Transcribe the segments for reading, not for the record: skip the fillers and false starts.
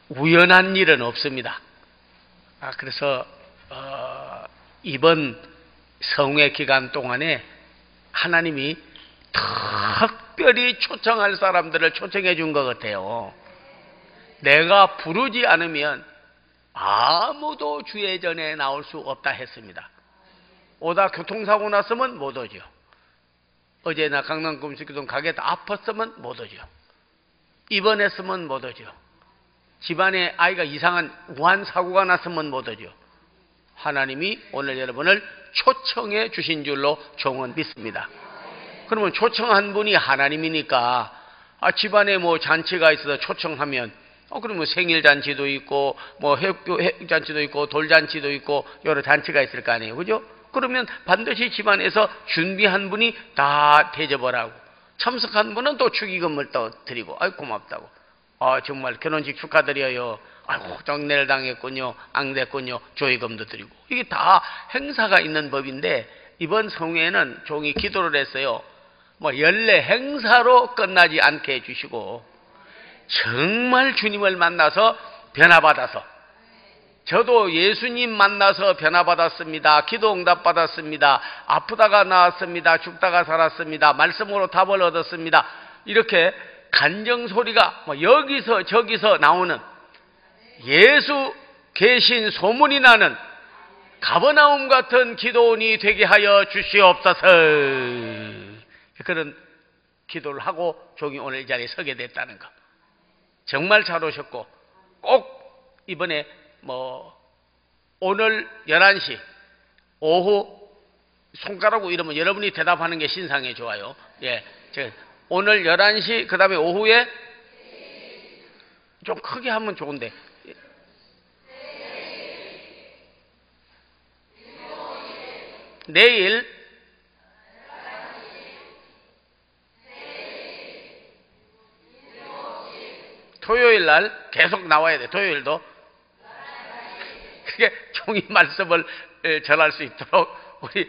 우연한 일은 없습니다. 그래서 이번 성회 기간 동안에 하나님이 특별히 초청할 사람들을 초청해 준 것 같아요. 내가 부르지 않으면 아무도 주의 전에 나올 수 없다 했습니다. 오다 교통사고 났으면 못 오죠. 어제 나 강남 금식교동 가게도 아팠으면 못 오죠. 입원했으면 못 오죠. 집안에 아이가 이상한 우한 사고가 났으면 못 오죠. 하나님이 오늘 여러분을 초청해 주신 줄로 종은 믿습니다. 그러면 초청한 분이 하나님이니까 집안에 뭐 잔치가 있어서 초청하면 그러면 생일 잔치도 있고 뭐 회육 잔치도 있고 돌잔치도 있고 여러 잔치가 있을 거 아니에요. 그죠? 그러면 반드시 집안에서 준비한 분이 다 대접을 하고 참석한 분은 또 축의금을 또 드리고 고맙다고. 정말 결혼식 축하드려요. 아이고 정례를 당했군요. 앙됐군요. 조의금도 드리고. 이게 다 행사가 있는 법인데 이번 성회에는 종이 기도를 했어요. 연례 행사로 끝나지 않게 해주시고 정말 주님을 만나서 변화받아서, 저도 예수님 만나서 변화받았습니다. 기도 응답 받았습니다. 아프다가 나았습니다. 죽다가 살았습니다. 말씀으로 답을 얻었습니다. 이렇게 간정소리가 여기서 저기서 나오는 예수 계신 소문이 나는 가버나움 같은 기도원이 되게 하여 주시옵소서. 그런 기도를 하고 종이 오늘 이 자리에 서게 됐다는 거. 정말 잘 오셨고, 꼭 이번에 오늘 11시 오후 손가락으로 이러면 여러분이 대답하는 게 신상에 좋아요. 오늘 11시 그 다음에 오후에 좀 크게 하면 좋은데 내일 토요일 날 계속 나와야 돼. 토요일도 그게 종이 말씀을 전할 수 있도록 우리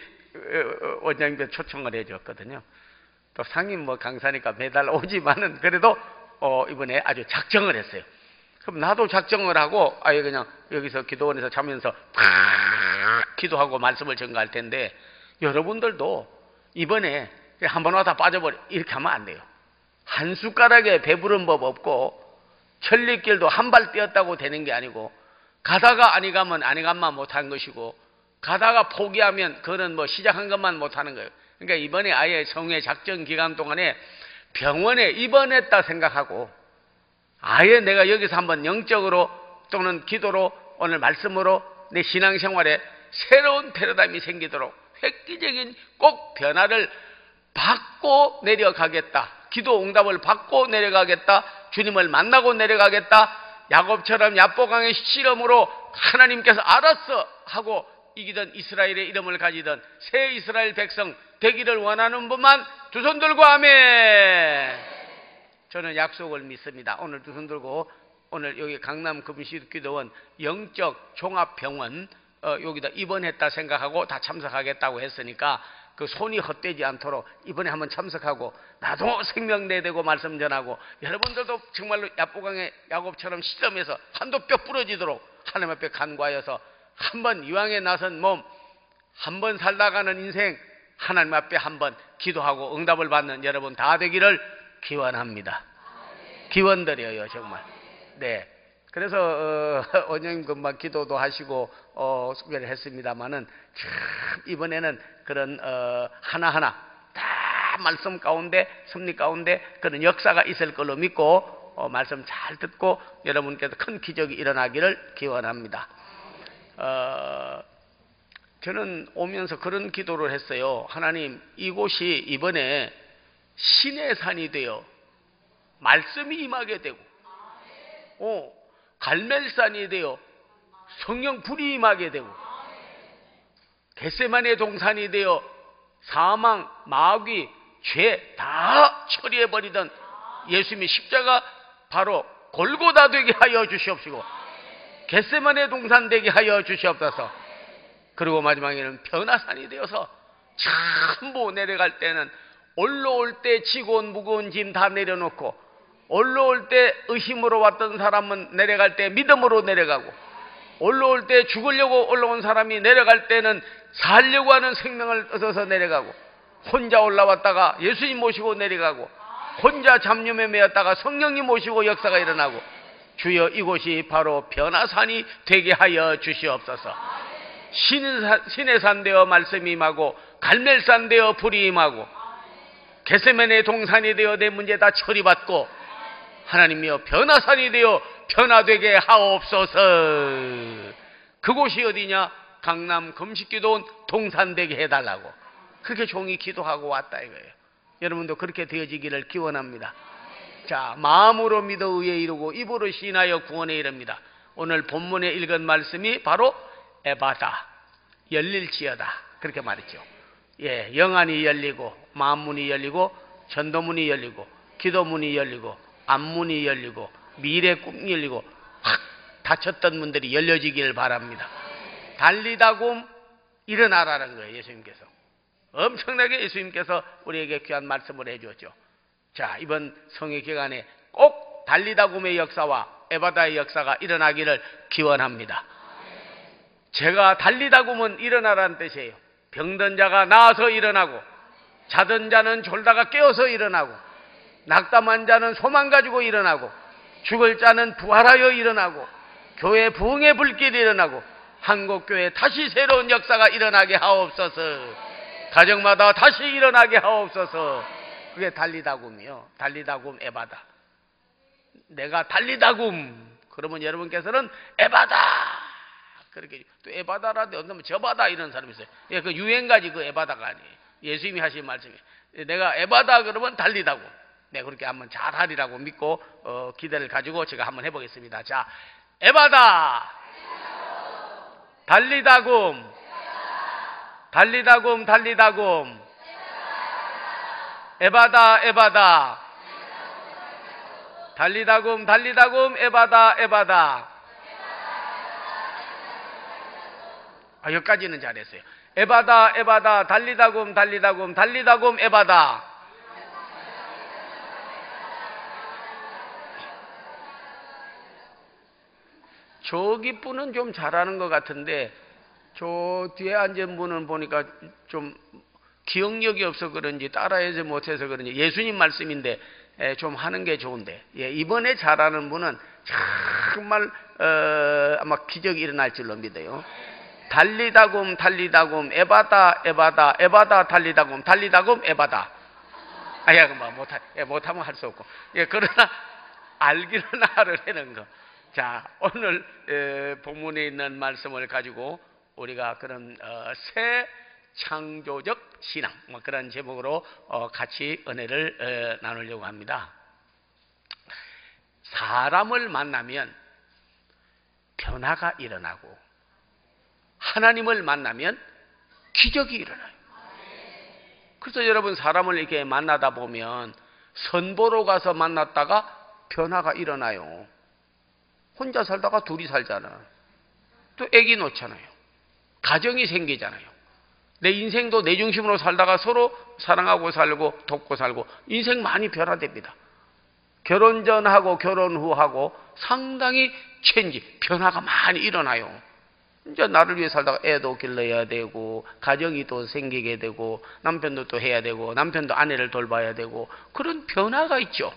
원장님들 초청을 해줬거든요. 또 상임 강사니까 매달 오지만은 그래도 이번에 아주 작정을 했어요. 그럼 나도 작정을 하고 아예 그냥 여기서 기도원에서 자면서 팍 기도하고 말씀을 전가할 텐데, 여러분들도 이번에 한번 와다 빠져버려 이렇게 하면 안 돼요. 한 숟가락에 배부른 법 없고 천리길도 한 발 뛰었다고 되는 게 아니고, 가다가 아니 가면 아니 간만 못한 것이고, 가다가 포기하면 그거는 시작한 것만 못하는 거예요. 그러니까 이번에 아예 성회 작정 기간 동안에 병원에 입원했다 생각하고 아예 내가 여기서 한번 영적으로 또는 기도로 오늘 말씀으로 내 신앙생활에 새로운 패러다임이 생기도록 획기적인 꼭 변화를 받고 내려가겠다. 기도 응답을 받고 내려가겠다. 주님을 만나고 내려가겠다. 야곱처럼 야보강의 실험으로 하나님께서 알았어 하고 이기던 이스라엘의 이름을 가지던 새 이스라엘 백성 되기를 원하는 분만 두 손 들고 아멘. 저는 약속을 믿습니다. 오늘 두 손 들고 오늘 여기 강남 금시기도원 영적 종합병원 여기다 입원했다 생각하고 다 참석하겠다고 했으니까 그 손이 헛되지 않도록 이번에 한번 참석하고 나도 생명 내대고 말씀 전하고, 여러분들도 정말로 야보강의 야곱처럼 시험에서 한도 뼈 부러지도록 하나님 앞에 간구하여서 한번 이왕에 나선 몸, 한번 살다가는 인생 하나님 앞에 한번 기도하고 응답을 받는 여러분 다 되기를 기원합니다. 기원드려요 정말. 네. 그래서 원장님 금방 기도도 하시고 소개를 했습니다마는 참 이번에는 그런 하나하나 다 말씀 가운데 섭리 가운데 그런 역사가 있을 걸로 믿고 말씀 잘 듣고 여러분께서 큰 기적이 일어나기를 기원합니다. 저는 오면서 그런 기도를 했어요. 하나님, 이곳이 이번에 신의 산이 되어 말씀이 임하게 되고 갈멜산이 되어 성령 불이 임하게 되고 겟세마네 동산이 되어 사망, 마귀, 죄 다 처리해버리던 예수님의 십자가 바로 골고다 되게 하여 주시옵시고 겟세마네 동산 되게 하여 주시옵소서. 그리고 마지막에는 변화산이 되어서 전부 내려갈 때는 올라올 때 지고 온 무거운 짐 다 내려놓고 올라올 때 의심으로 왔던 사람은 내려갈 때 믿음으로 내려가고, 올라올 때 죽으려고 올라온 사람이 내려갈 때는 살려고 하는 생명을 얻어서 내려가고, 혼자 올라왔다가 예수님 모시고 내려가고, 혼자 잡념에 매였다가 성령님 모시고 역사가 일어나고, 주여 이곳이 바로 변화산이 되게 하여 주시옵소서. 신의 산 되어 말씀이 임하고, 갈멜산 되어 불이 임하고, 겟세마네 동산이 되어 내 문제 다 처리받고, 하나님이여 변화산이 되어 변화되게 하옵소서. 그곳이 어디냐? 강남 금식기도원 동산되게 해달라고 그렇게 종이 기도하고 왔다 이거예요. 여러분도 그렇게 되어지기를 기원합니다. 자, 마음으로 믿어 의에 이르고 입으로 시인하여 구원에 이릅니다. 오늘 본문에 읽은 말씀이 바로 에바다, 열릴지어다 그렇게 말했죠. 예, 영안이 열리고 마음문이 열리고 전도문이 열리고 기도문이 열리고 안문이 열리고 미래 꿈이 열리고 확 닫혔던 문들이 열려지기를 바랍니다. 달리다굼 일어나라는 거예요. 예수님께서 엄청나게 예수님께서 우리에게 귀한 말씀을 해주었죠. 자, 이번 성회 기간에 꼭 달리다굼의 역사와 에바다의 역사가 일어나기를 기원합니다. 제가 달리다굼은 일어나라는 뜻이에요. 병든 자가 나아서 일어나고, 자던 자는 졸다가 깨어서 일어나고, 낙담한 자는 소망 가지고 일어나고, 죽을 자는 부활하여 일어나고, 교회 부흥의 불길이 일어나고, 한국교회 다시 새로운 역사가 일어나게 하옵소서. 가정마다 다시 일어나게 하옵소서. 그게 달리다굼이요. 달리다굼 에바다. 내가 달리다굼 그러면 여러분께서는 에바다 그렇게, 또 에바다라도 어쩌면 저바다 이런 사람이 있어요. 예, 그 유행가지 그 에바다가 아니에요. 예수님이 하신 말씀이에요. 내가 에바다 그러면 달리다굼. 네, 그렇게 한번 잘하리라고 믿고 기대를 가지고 제가 한번 해보겠습니다. 자, 에바다, 달리다굼, 달리다굼, 달리다굼, 에바다, 에바다, 달리다굼, 달리다굼, 에바다, 에바다. 아, 여기까지는 잘했어요. 에바다, 에바다, 달리다굼, 달리다굼, 달리다굼, 에바다. 저기 분은 좀 잘하는 것 같은데 저 뒤에 앉은 분은 보니까 좀 기억력이 없어 그런지 따라하지 못해서 그런지 예수님 말씀인데 좀 하는 게 좋은데, 예, 이번에 잘하는 분은 정말 아마 기적이 일어날 줄로 믿어요. 달리다굼, 달리다굼, 에바다, 에바다, 에바다, 달리다굼, 달리다굼, 에바다. 아야, 뭐 못하면 할 수 없고, 예, 그러나 알기는 하려는 거. 자, 오늘 본문에 있는 말씀을 가지고 우리가 그런 새 창조적 신앙, 뭐 그런 제목으로 같이 은혜를 나누려고 합니다. 사람을 만나면 변화가 일어나고, 하나님을 만나면 기적이 일어나요. 그래서 여러분, 사람을 이렇게 만나다 보면 선보러 가서 만났다가 변화가 일어나요. 혼자 살다가 둘이 살잖아. 또 애기 놓잖아요. 가정이 생기잖아요. 내 인생도 내 중심으로 살다가 서로 사랑하고 살고 돕고 살고 인생 많이 변화됩니다. 결혼 전하고 결혼 후하고 상당히 변화가 많이 일어나요. 이제 나를 위해 살다가 애도 길러야 되고, 가정이 또 생기게 되고, 남편도 또 해야 되고, 남편도 아내를 돌봐야 되고, 그런 변화가 있죠.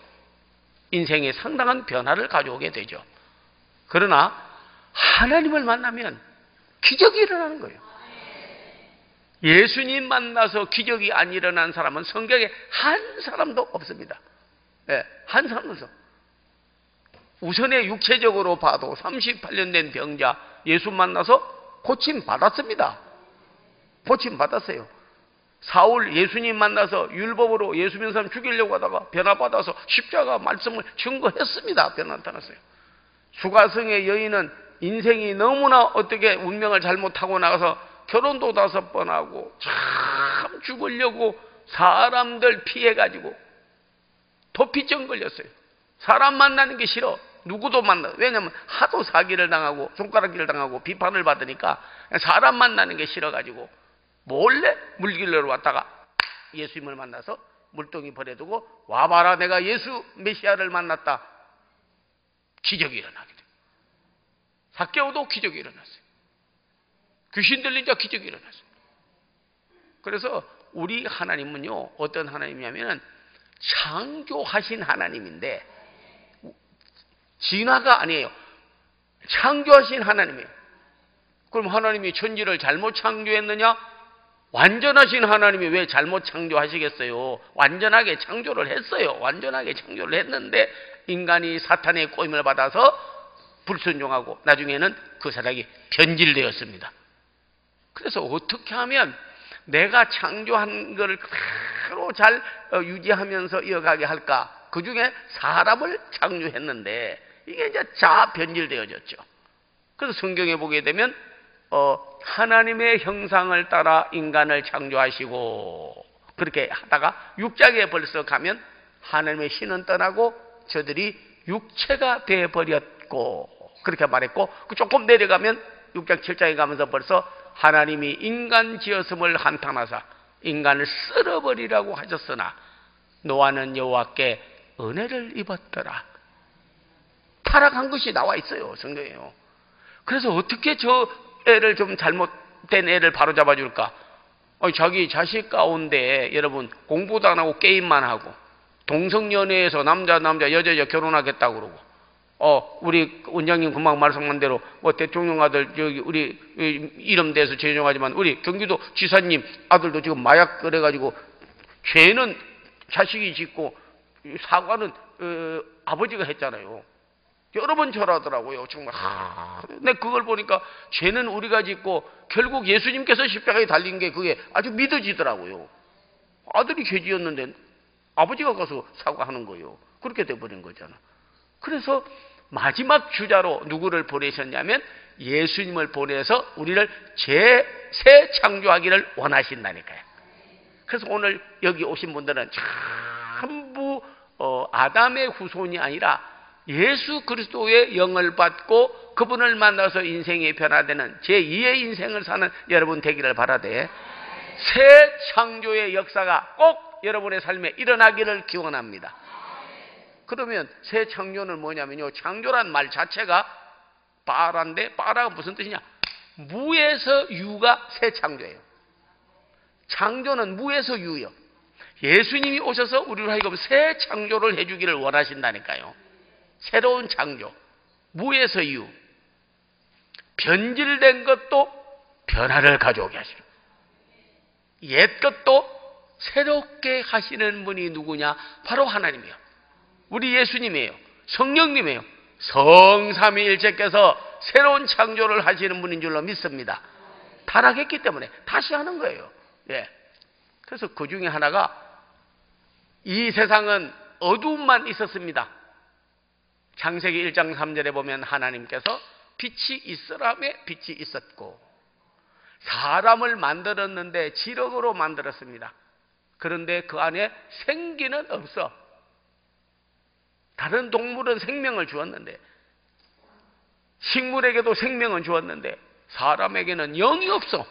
인생에 상당한 변화를 가져오게 되죠. 그러나 하나님을 만나면 기적이 일어나는 거예요. 예수님 만나서 기적이 안 일어난 사람은 성경에 한 사람도 없습니다. 네, 한 사람도 없어. 우선에 육체적으로 봐도 38년 된 병자 예수 만나서 고침 받았습니다. 고침 받았어요. 사울 예수님 만나서 율법으로 예수 믿는 사람 죽이려고 하다가 변화받아서 십자가 말씀을 증거했습니다. 변화 나타났어요. 수가성의 여인은 인생이 너무나 어떻게 운명을 잘못하고 나가서 결혼도 5번 하고 참 죽으려고 사람들 피해가지고 도피증 걸렸어요. 사람 만나는 게 싫어. 누구도 만나. 왜냐하면 하도 사기를 당하고 손가락질을 당하고 비판을 받으니까 사람 만나는 게 싫어가지고 몰래 물길로 왔다가 예수님을 만나서 물동이 버려두고 와봐라 내가 예수 메시아를 만났다. 기적이 일어나게 돼요. 삭개오도 기적이 일어났어요. 귀신 들린 자 기적이 일어났어요. 그래서 우리 하나님은요 어떤 하나님이냐면 창조하신 하나님인데 진화가 아니에요. 창조하신 하나님이에요. 그럼 하나님이 천지를 잘못 창조했느냐? 완전하신 하나님이 왜 잘못 창조하시겠어요? 완전하게 창조를 했어요. 완전하게 창조를 했는데 인간이 사탄의 꼬임을 받아서 불순종하고 나중에는 그 사람이 변질되었습니다. 그래서 어떻게 하면 내가 창조한 것을 그대로 잘 유지하면서 이어가게 할까? 그 중에 사람을 창조했는데 이게 이제 변질되어졌죠. 그래서 성경에 보게 되면 하나님의 형상을 따라 인간을 창조하시고 그렇게 하다가 6장에 벌써 가면 하나님의 신은 떠나고 저들이 육체가 되어버렸고 그렇게 말했고 조금 내려가면 6장 7장에 가면서 벌써 하나님이 인간 지었음을 한탄하사 인간을 쓸어버리라고 하셨으나 노아는 여호와께 은혜를 입었더라. 타락한 것이 나와 있어요. 성경에요. 그래서 어떻게 저 애를 좀 잘못된 애를 바로잡아 줄까? 자기 자식 가운데 여러분 공부도 안 하고 게임만 하고 동성연애에서 남자 여자 결혼하겠다고 그러고 우리 원장님 금방 말씀한 대로 대통령 아들 저기 우리 이름 대해서 죄송하지만 우리 경기도 지사님 아들도 지금 마약 그래가지고 죄는 자식이 짓고 사과는 아버지가 했잖아요. 여러 번 절하더라고요. 정말 근데 그걸 보니까 죄는 우리가 짓고 결국 예수님께서 십자가에 달린 게 그게 아주 믿어지더라고요. 아들이 죄 지었는데 아버지가 가서 사과하는 거예요. 그렇게 돼버린 거잖아. 그래서 마지막 주자로 누구를 보내셨냐면 예수님을 보내서 우리를 새 창조하기를 원하신다니까요. 그래서 오늘 여기 오신 분들은 전부 아담의 후손이 아니라 예수 그리스도의 영을 받고 그분을 만나서 인생이 변화되는 제2의 인생을 사는 여러분 되기를 바라되 새 창조의 역사가 꼭 여러분의 삶에 일어나기를 기원합니다. 그러면 새 창조는 뭐냐면요, 창조란 말 자체가 빠란데 빠라가 무슨 뜻이냐? 무에서 유가 새 창조예요. 창조는 무에서 유요. 예수님이 오셔서 우리를 하여금 새 창조를 해주기를 원하신다니까요. 새로운 창조, 무에서 유. 변질된 것도 변화를 가져오게 하시는, 옛 것도 새롭게 하시는 분이 누구냐? 바로 하나님이요. 우리 예수님이에요. 성령님이에요. 성삼위일체께서 새로운 창조를 하시는 분인 줄로 믿습니다. 타락했기 때문에 다시 하는 거예요. 예. 그래서 그 중에 하나가 이 세상은 어두움만 있었습니다. 창세기 1장 3절에 보면 하나님께서 빛이 있으라며 빛이 있었고 사람을 만들었는데 지력으로 만들었습니다. 그런데 그 안에 생기는 없어. 다른 동물은 생명을 주었는데 식물에게도 생명은 주었는데 사람에게는 영이 없어.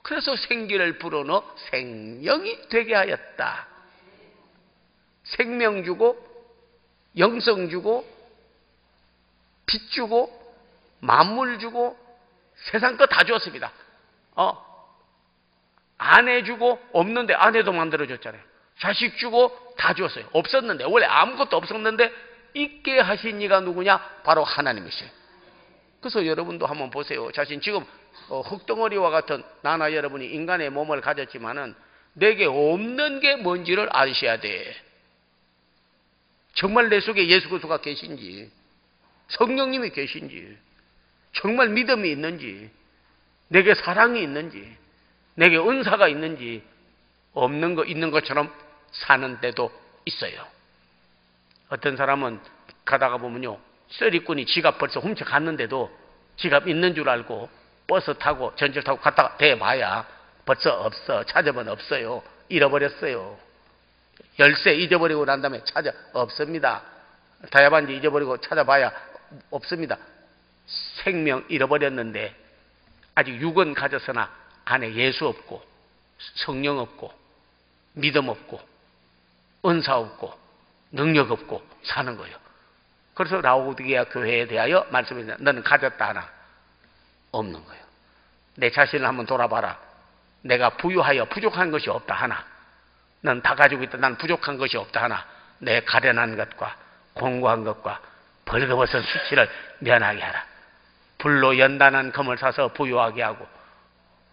그래서 생기를 불어넣어 생명이 되게 하였다. 생명 주고 영성 주고 빛 주고 만물 주고 세상 거 다 주었습니다. 아내 주고 없는데 아내도 만들어줬잖아요. 자식 주고 다 주었어요. 없었는데, 원래 아무것도 없었는데 있게 하신 이가 누구냐? 바로 하나님이세요. 그래서 여러분도 한번 보세요. 자신 지금 흙덩어리와 같은 나나 여러분이 인간의 몸을 가졌지만은 내게 없는 게 뭔지를 아셔야 돼. 정말 내 속에 예수 그리스도가 계신지, 성령님이 계신지, 정말 믿음이 있는지, 내게 사랑이 있는지, 내게 은사가 있는지, 없는 거 있는 것처럼 사는 데도 있어요. 어떤 사람은 가다가 보면요, 썰이꾼이 지갑 벌써 훔쳐갔는데도 지갑 있는 줄 알고 버스 타고 전철 타고 갔다가 대봐야 벌써 없어. 찾으면 없어요. 잃어버렸어요. 열쇠 잊어버리고 난 다음에 찾아 없습니다. 다이아반지 잊어버리고 찾아봐야 없습니다. 생명 잃어버렸는데 아직 육은 가졌으나 안에 예수 없고 성령 없고 믿음 없고 은사 없고 능력 없고 사는 거예요. 그래서 라오디게아 교회에 대하여 말씀했는데 너는 가졌다 하나? 없는 거예요. 내 자신을 한번 돌아봐라. 내가 부유하여 부족한 것이 없다 하나? 넌 다 가지고 있다. 난 부족한 것이 없다 하나? 내 가련한 것과 공고한 것과 벌거벗은 수치를 면하게 하라. 불로 연단한 금을 사서 부유하게 하고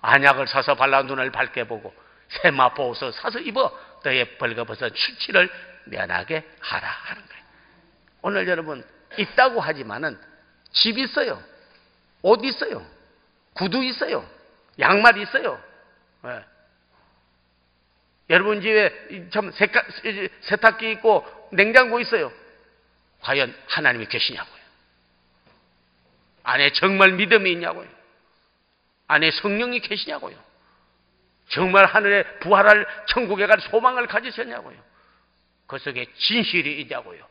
안약을 사서 발라 눈을 밝게 보고 세마포 옷을 사서 입어 너의 벌거벗은 수치를 면하게 하라 하는 거예요. 오늘 여러분 있다고 하지만은 집 있어요. 옷 있어요. 구두 있어요. 양말 있어요. 네. 여러분 집에 참 세탁기 있고 냉장고 있어요. 과연 하나님이 계시냐고요. 안에 정말 믿음이 있냐고요. 안에 성령이 계시냐고요. 정말 하늘에 부활할 천국에 갈 소망을 가지셨냐고요. 그 속에 진실이 있냐고요.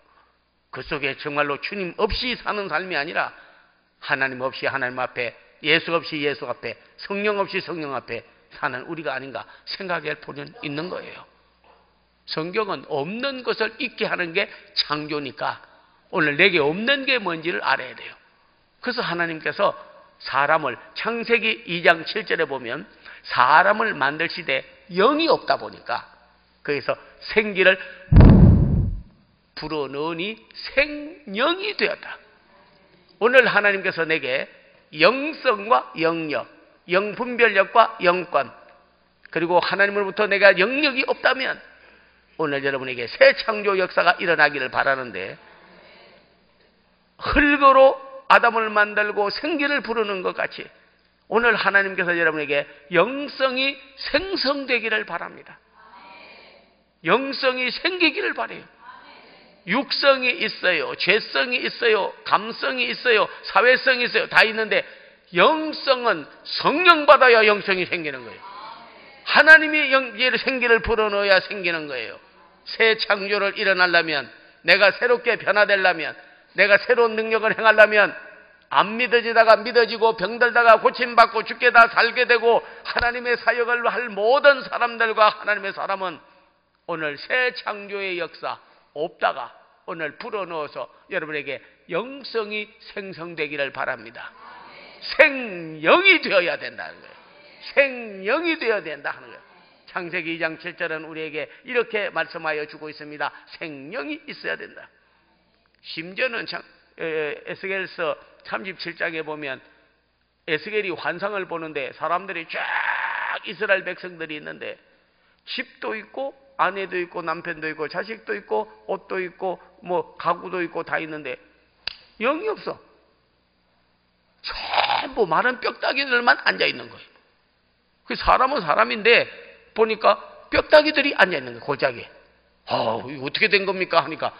그 속에 정말로 주님 없이 사는 삶이 아니라 하나님 없이 하나님 앞에, 예수 없이 예수 앞에, 성령 없이 성령 앞에 사는 우리가 아닌가 생각할 필요는 있는 거예요. 성경은 없는 것을 있게 하는 게 창조니까 오늘 내게 없는 게 뭔지를 알아야 돼요. 그래서 하나님께서 사람을 창세기 2장 7절에 보면 사람을 만들시되 영이 없다 보니까 거기서 생기를 불어넣으니 생명이 되었다. 오늘 하나님께서 내게 영성과 영력, 영분별력과 영권, 그리고 하나님으로부터 내가 영역이 없다면 오늘 여러분에게 새 창조 역사가 일어나기를 바라는데, 흙으로 아담을 만들고 생기를 부르는 것 같이 오늘 하나님께서 여러분에게 영성이 생성되기를 바랍니다. 영성이 생기기를 바라요. 육성이 있어요. 죄성이 있어요. 감성이 있어요. 사회성이 있어요. 다 있는데 영성은 성령 받아야 영성이 생기는 거예요. 하나님이 생기를 불어넣어야 생기는 거예요. 새 창조를 일어나려면, 내가 새롭게 변화되려면, 내가 새로운 능력을 행하려면 안 믿어지다가 믿어지고 병들다가 고침받고 죽게 다 살게 되고 하나님의 사역을 할 모든 사람들과 하나님의 사람은 오늘 새 창조의 역사 없다가 오늘 불어넣어서 여러분에게 영성이 생성되기를 바랍니다. 생영이 되어야 된다는 거예요. 생영이 되어야 된다 하는 거예요. 창세기 2장 7절은 우리에게 이렇게 말씀하여 주고 있습니다. 생영이 있어야 된다. 심지어는 에스겔서 37장에 보면 에스겔이 환상을 보는데 사람들이 쫙 이스라엘 백성들이 있는데 집도 있고 아내도 있고 남편도 있고 자식도 있고 옷도 있고 뭐 가구도 있고 다 있는데 영이 없어. 전부 마른 뼈다귀들만 앉아 있는 거예요. 그 사람은 사람인데 보니까 뼈다귀들이 앉아 있는 거예요. 고작에. 이거 어떻게 된 겁니까? 하니까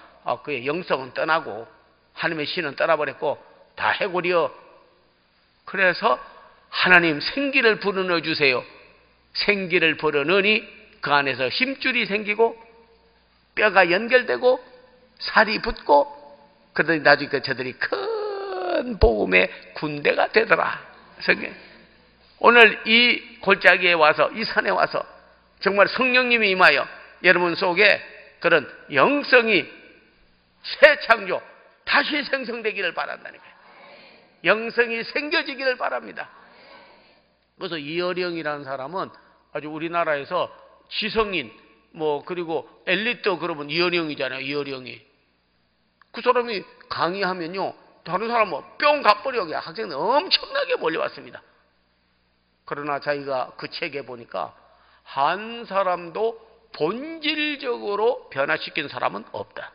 그의 영성은 떠나고 하나님의 신은 떠나버렸고 다 해골이여. 그래서 하나님 생기를 불어넣어 주세요. 생기를 불어넣으니 그 안에서 힘줄이 생기고 뼈가 연결되고 살이 붙고 그러더니 나중에 저들이 큰 복음의 군대가 되더라. 오늘 이 골짜기에 와서, 이 산에 와서 정말 성령님이 임하여 여러분 속에 그런 영성이 새 창조 다시 생성되기를 바란다는 거예요. 영성이 생겨지기를 바랍니다. 그래서 이어령이라는 사람은 아주 우리나라에서 지성인 그리고 엘리트 그러면 이어령이잖아요. 이어령이 그 사람이 강의하면요 다른 사람은 뿅 가버려. 학생들 엄청나게 몰려왔습니다. 그러나 자기가 그 책에 보니까 한 사람도 본질적으로 변화시킨 사람은 없다.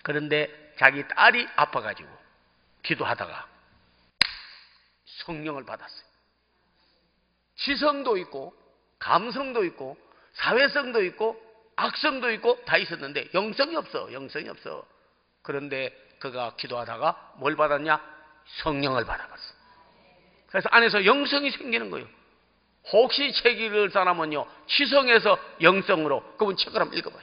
그런데 자기 딸이 아파가지고 기도하다가 성령을 받았어요. 지성도 있고 감성도 있고 사회성도 있고 악성도 있고 다 있었는데 영성이 없어. 영성이 없어. 그런데 그가 기도하다가 뭘 받았냐? 성령을 받아봤어. 그래서 안에서 영성이 생기는 거예요. 혹시 책 읽을 사람은요 지성에서 영성으로, 그분 책을 한번 읽어봐요.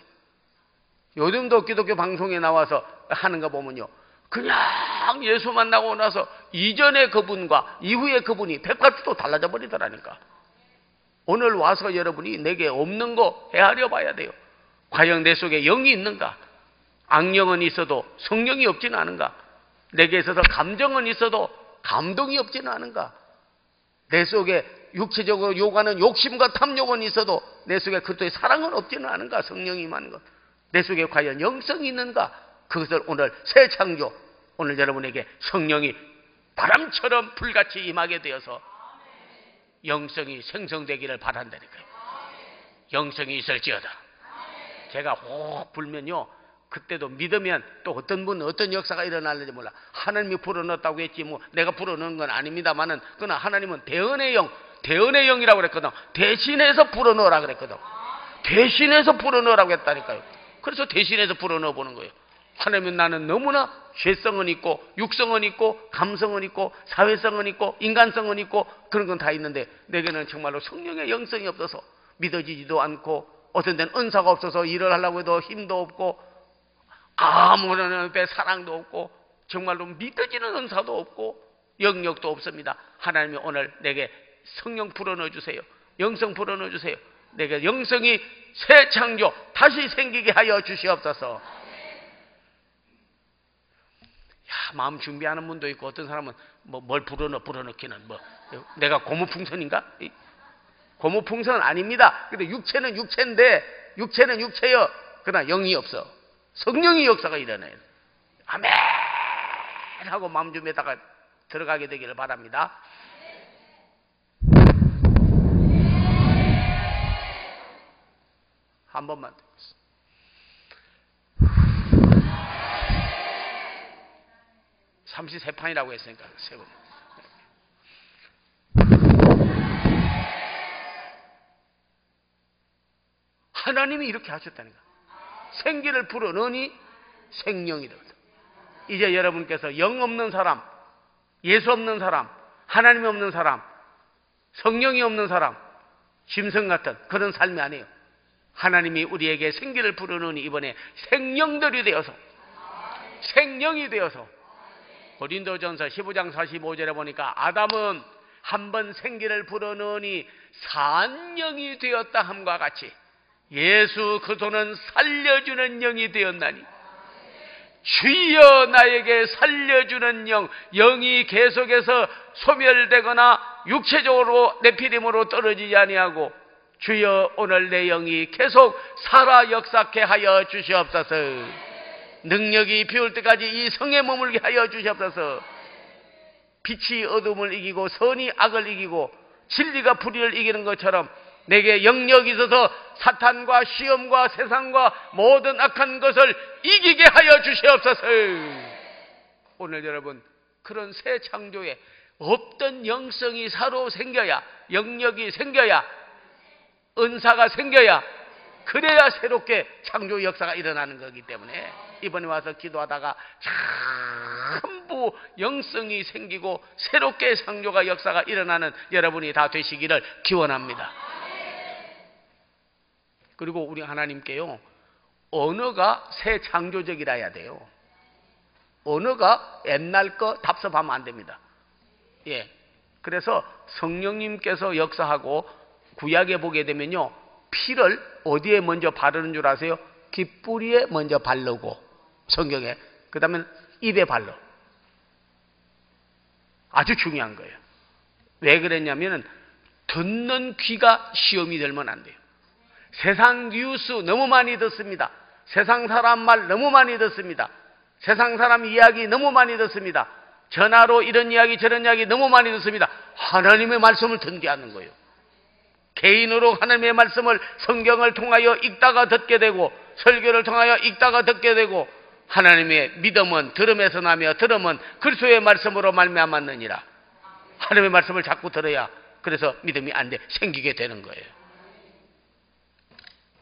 요즘도 기독교 방송에 나와서 하는 거 보면요 그냥 예수 만나고 나서 이전의 그분과 이후의 그분이 180도 달라져 버리더라니까. 오늘 와서 여러분이 내게 없는 거 헤아려 봐야 돼요. 과연 내 속에 영이 있는가? 악령은 있어도 성령이 없지는 않은가? 내게 있어서 감정은 있어도 감동이 없지는 않은가? 내 속에 육체적으로 요구하는 욕심과 탐욕은 있어도 내 속에 그리스도의 사랑은 없지는 않은가? 성령이 임하는 것. 내 속에 과연 영성이 있는가? 그것을 오늘 새 창조, 오늘 여러분에게 성령이 바람처럼 불같이 임하게 되어서 영성이 생성되기를 바란다니까요. 영성이 있을지어다. 제가 혹 불면요, 그때도 믿으면 또 어떤 분은 어떤 역사가 일어날는지 몰라. 하나님이 불어넣었다고 했지 뭐 내가 불어넣은 건 아닙니다만은, 그러나 하나님은 대언의 영, 대언의 영이라고 그랬거든. 대신해서 불어넣으라 그랬거든. 대신해서 불어넣으라고 했다니까요. 그래서 대신해서 불어넣어 보는 거예요. 하나님은 나는 너무나 죄성은 있고 육성은 있고 감성은 있고 사회성은 있고 인간성은 있고 그런 건 다 있는데 내게는 정말로 성령의 영성이 없어서 믿어지지도 않고, 어떤 데는 은사가 없어서 일을 하려고 해도 힘도 없고, 아무런 옆에 사랑도 없고, 정말로 믿어지는 은사도 없고 영역도 없습니다. 하나님이 오늘 내게 성령 불어넣어 주세요. 영성 불어넣어 주세요. 내게 영성이 새 창조 다시 생기게 하여 주시옵소서. 야, 마음 준비하는 분도 있고, 어떤 사람은 뭘 불어넣기는 내가 고무풍선인가? 고무풍선은 아닙니다. 근데 육체는 육체인데, 육체는 육체여. 그러나 영이 없어. 성령의 역사가 일어나요. 아멘 하고 마음 준비에다가 들어가게 되기를 바랍니다. 한 번만 더. 33판이라고 했으니까 세 번. 하나님이 이렇게 하셨다니까. 생기를 불어넣으니 생명이 되었다. 이제 여러분께서 영 없는 사람, 예수 없는 사람, 하나님이 없는 사람, 성령이 없는 사람, 짐승 같은 그런 삶이 아니에요. 하나님이 우리에게 생기를 불어넣으니 이번에 생명들이 되어서, 생명이 되어서, 고린도전서 15장 45절에 보니까 아담은 한 번 생기를 불어넣으니 산영이 되었다 함과 같이 예수 그리스도는 살려주는 영이 되었나니, 주여 나에게 살려주는 영, 영이 계속해서 소멸되거나 육체적으로 내피림으로 떨어지지 아니하고, 주여 오늘 내 영이 계속 살아 역사케 하여 주시옵소서. 능력이 비올 때까지 이 성에 머물게 하여 주시옵소서. 빛이 어둠을 이기고 선이 악을 이기고 진리가 불의를 이기는 것처럼 내게 영역이 있어서 사탄과 시험과 세상과 모든 악한 것을 이기게 하여 주시옵소서. 오늘 여러분, 그런 새 창조에 없던 영성이 새로 생겨야, 영역이 생겨야, 은사가 생겨야, 그래야 새롭게 창조 역사가 일어나는 거기 때문에 이번에 와서 기도하다가 전부 영성이 생기고 새롭게 창조가 역사가 일어나는 여러분이 다 되시기를 기원합니다. 그리고 우리 하나님께요, 언어가 새 창조적이라 해야 돼요. 언어가 옛날 거 답습하면 안 됩니다. 예. 그래서 성령님께서 역사하고 구약에 보게 되면요, 피를 어디에 먼저 바르는 줄 아세요? 귓뿌리에 먼저 바르고, 성경에. 그 다음에 입에 발라. 아주 중요한 거예요. 왜 그랬냐면은 듣는 귀가 시험이 되면 안 돼요. 세상 뉴스 너무 많이 듣습니다. 세상 사람 말 너무 많이 듣습니다. 세상 사람 이야기 너무 많이 듣습니다. 전화로 이런 이야기 저런 이야기 너무 많이 듣습니다. 하나님의 말씀을 듣게 하는 거예요. 개인으로 하나님의 말씀을 성경을 통하여 읽다가 듣게 되고, 설교를 통하여 읽다가 듣게 되고, 하나님의 믿음은 들음에서 나며 들음은 그리스도의 말씀으로 말미암았느니라. 하나님의 말씀을 자꾸 들어야 그래서 믿음이 안 돼 생기게 되는 거예요.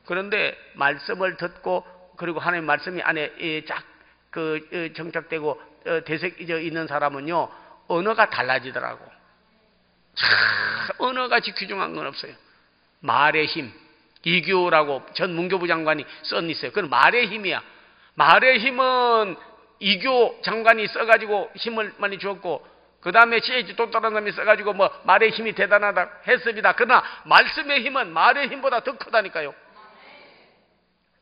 그런데 말씀을 듣고, 그리고 하나님의 말씀이 안에 쫙 정착되고 되새겨 있는 사람은요, 언어가 달라지더라고. 언어같이 귀중한 건 없어요. 말의 힘, 이교라고 전 문교부 장관이 써있어요. 그건 말의 힘이야. 말의 힘은 이교 장관이 써가지고 힘을 많이 주었고, 그 다음에 CH 또 다른 사람이 써가지고 말의 힘이 대단하다 했습니다. 그러나 말씀의 힘은 말의 힘보다 더 크다니까요.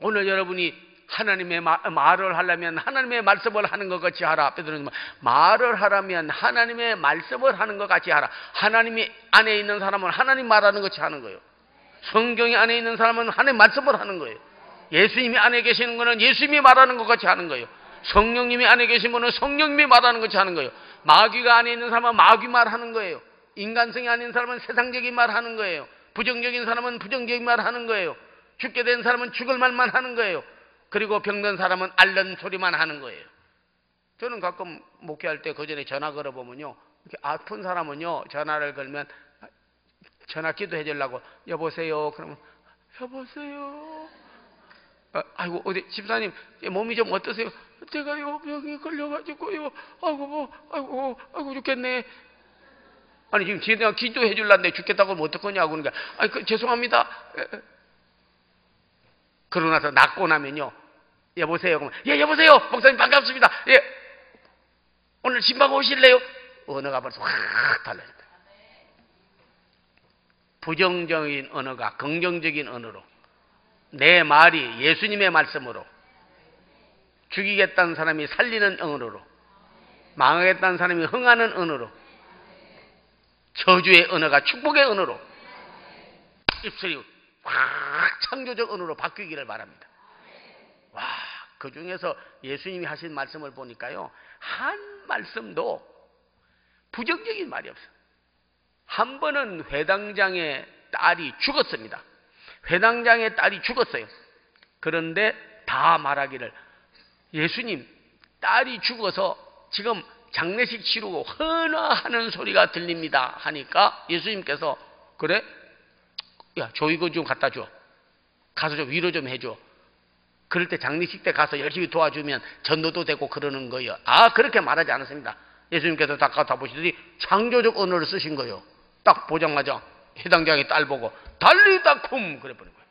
오늘 여러분이 하나님의 말을 하려면 하나님의 말씀을 하는 것 같이 하라. 베드로는 말을 하려면 하나님의 말씀을 하는 것 같이 하라. 하나님이 안에 있는 사람은 하나님 말하는 것 같이 하는 거예요. 성경이 안에 있는 사람은 하나님 말씀을 하는 거예요. 예수님이 안에 계시는 것은 예수님이 말하는 것 같이 하는 거예요. 성령님이 안에 계신 분은 성령님이 말하는 것 같이 하는 거예요. 마귀가 안에 있는 사람은 마귀 말하는 거예요. 인간성이 아닌 사람은 세상적인 말 하는 거예요. 부정적인 사람은 부정적인 말 하는 거예요. 죽게 된 사람은 죽을 말만 하는 거예요. 그리고 병든 사람은 앓는 소리만 하는 거예요. 저는 가끔 목회할 때 그 전에 전화 걸어보면요, 이렇게 아픈 사람은요, 전화를 걸면 전화 기도해 주려고 여보세요. 그러면 여보세요. 아이고 어디 집사님 몸이 좀 어떠세요? 제가요 병이 걸려가지고요. 아이고 죽겠네. 아니 지금 제가 기도해 줄란데 죽겠다고 하면 어떡하냐고 그러니까 죄송합니다. 그러고 나서 낫고 나면요, 여보세요. 그러면 예 여보세요. 목사님 반갑습니다. 예 오늘 신방 오실래요? 언어가 벌써 확 달라요. 부정적인 언어가 긍정적인 언어로, 내 말이 예수님의 말씀으로, 죽이겠다는 사람이 살리는 언어로, 망하겠다는 사람이 흥하는 언어로, 저주의 언어가 축복의 언어로, 입술이 확 창조적 언어로 바뀌기를 바랍니다. 와, 그 중에서 예수님이 하신 말씀을 보니까요, 한 말씀도 부정적인 말이 없어요. 한 번은 회당장의 딸이 죽었습니다. 회당장의 딸이 죽었어요. 그런데 다 말하기를, 예수님 딸이 죽어서 지금 장례식 치르고 헌화하는 소리가 들립니다 하니까 예수님께서 그래? 야, 저 이거 좀 갖다 줘. 가서 좀 위로 좀 해줘. 그럴 때 장례식 때 가서 열심히 도와주면 전도도 되고 그러는 거예요. 아, 그렇게 말하지 않았습니다. 예수님께서 딱 갖다 보시더니 창조적 언어를 쓰신 거예요. 딱 보자마자 해당장의 딸 보고 달리다쿰 그래 버린 거예요.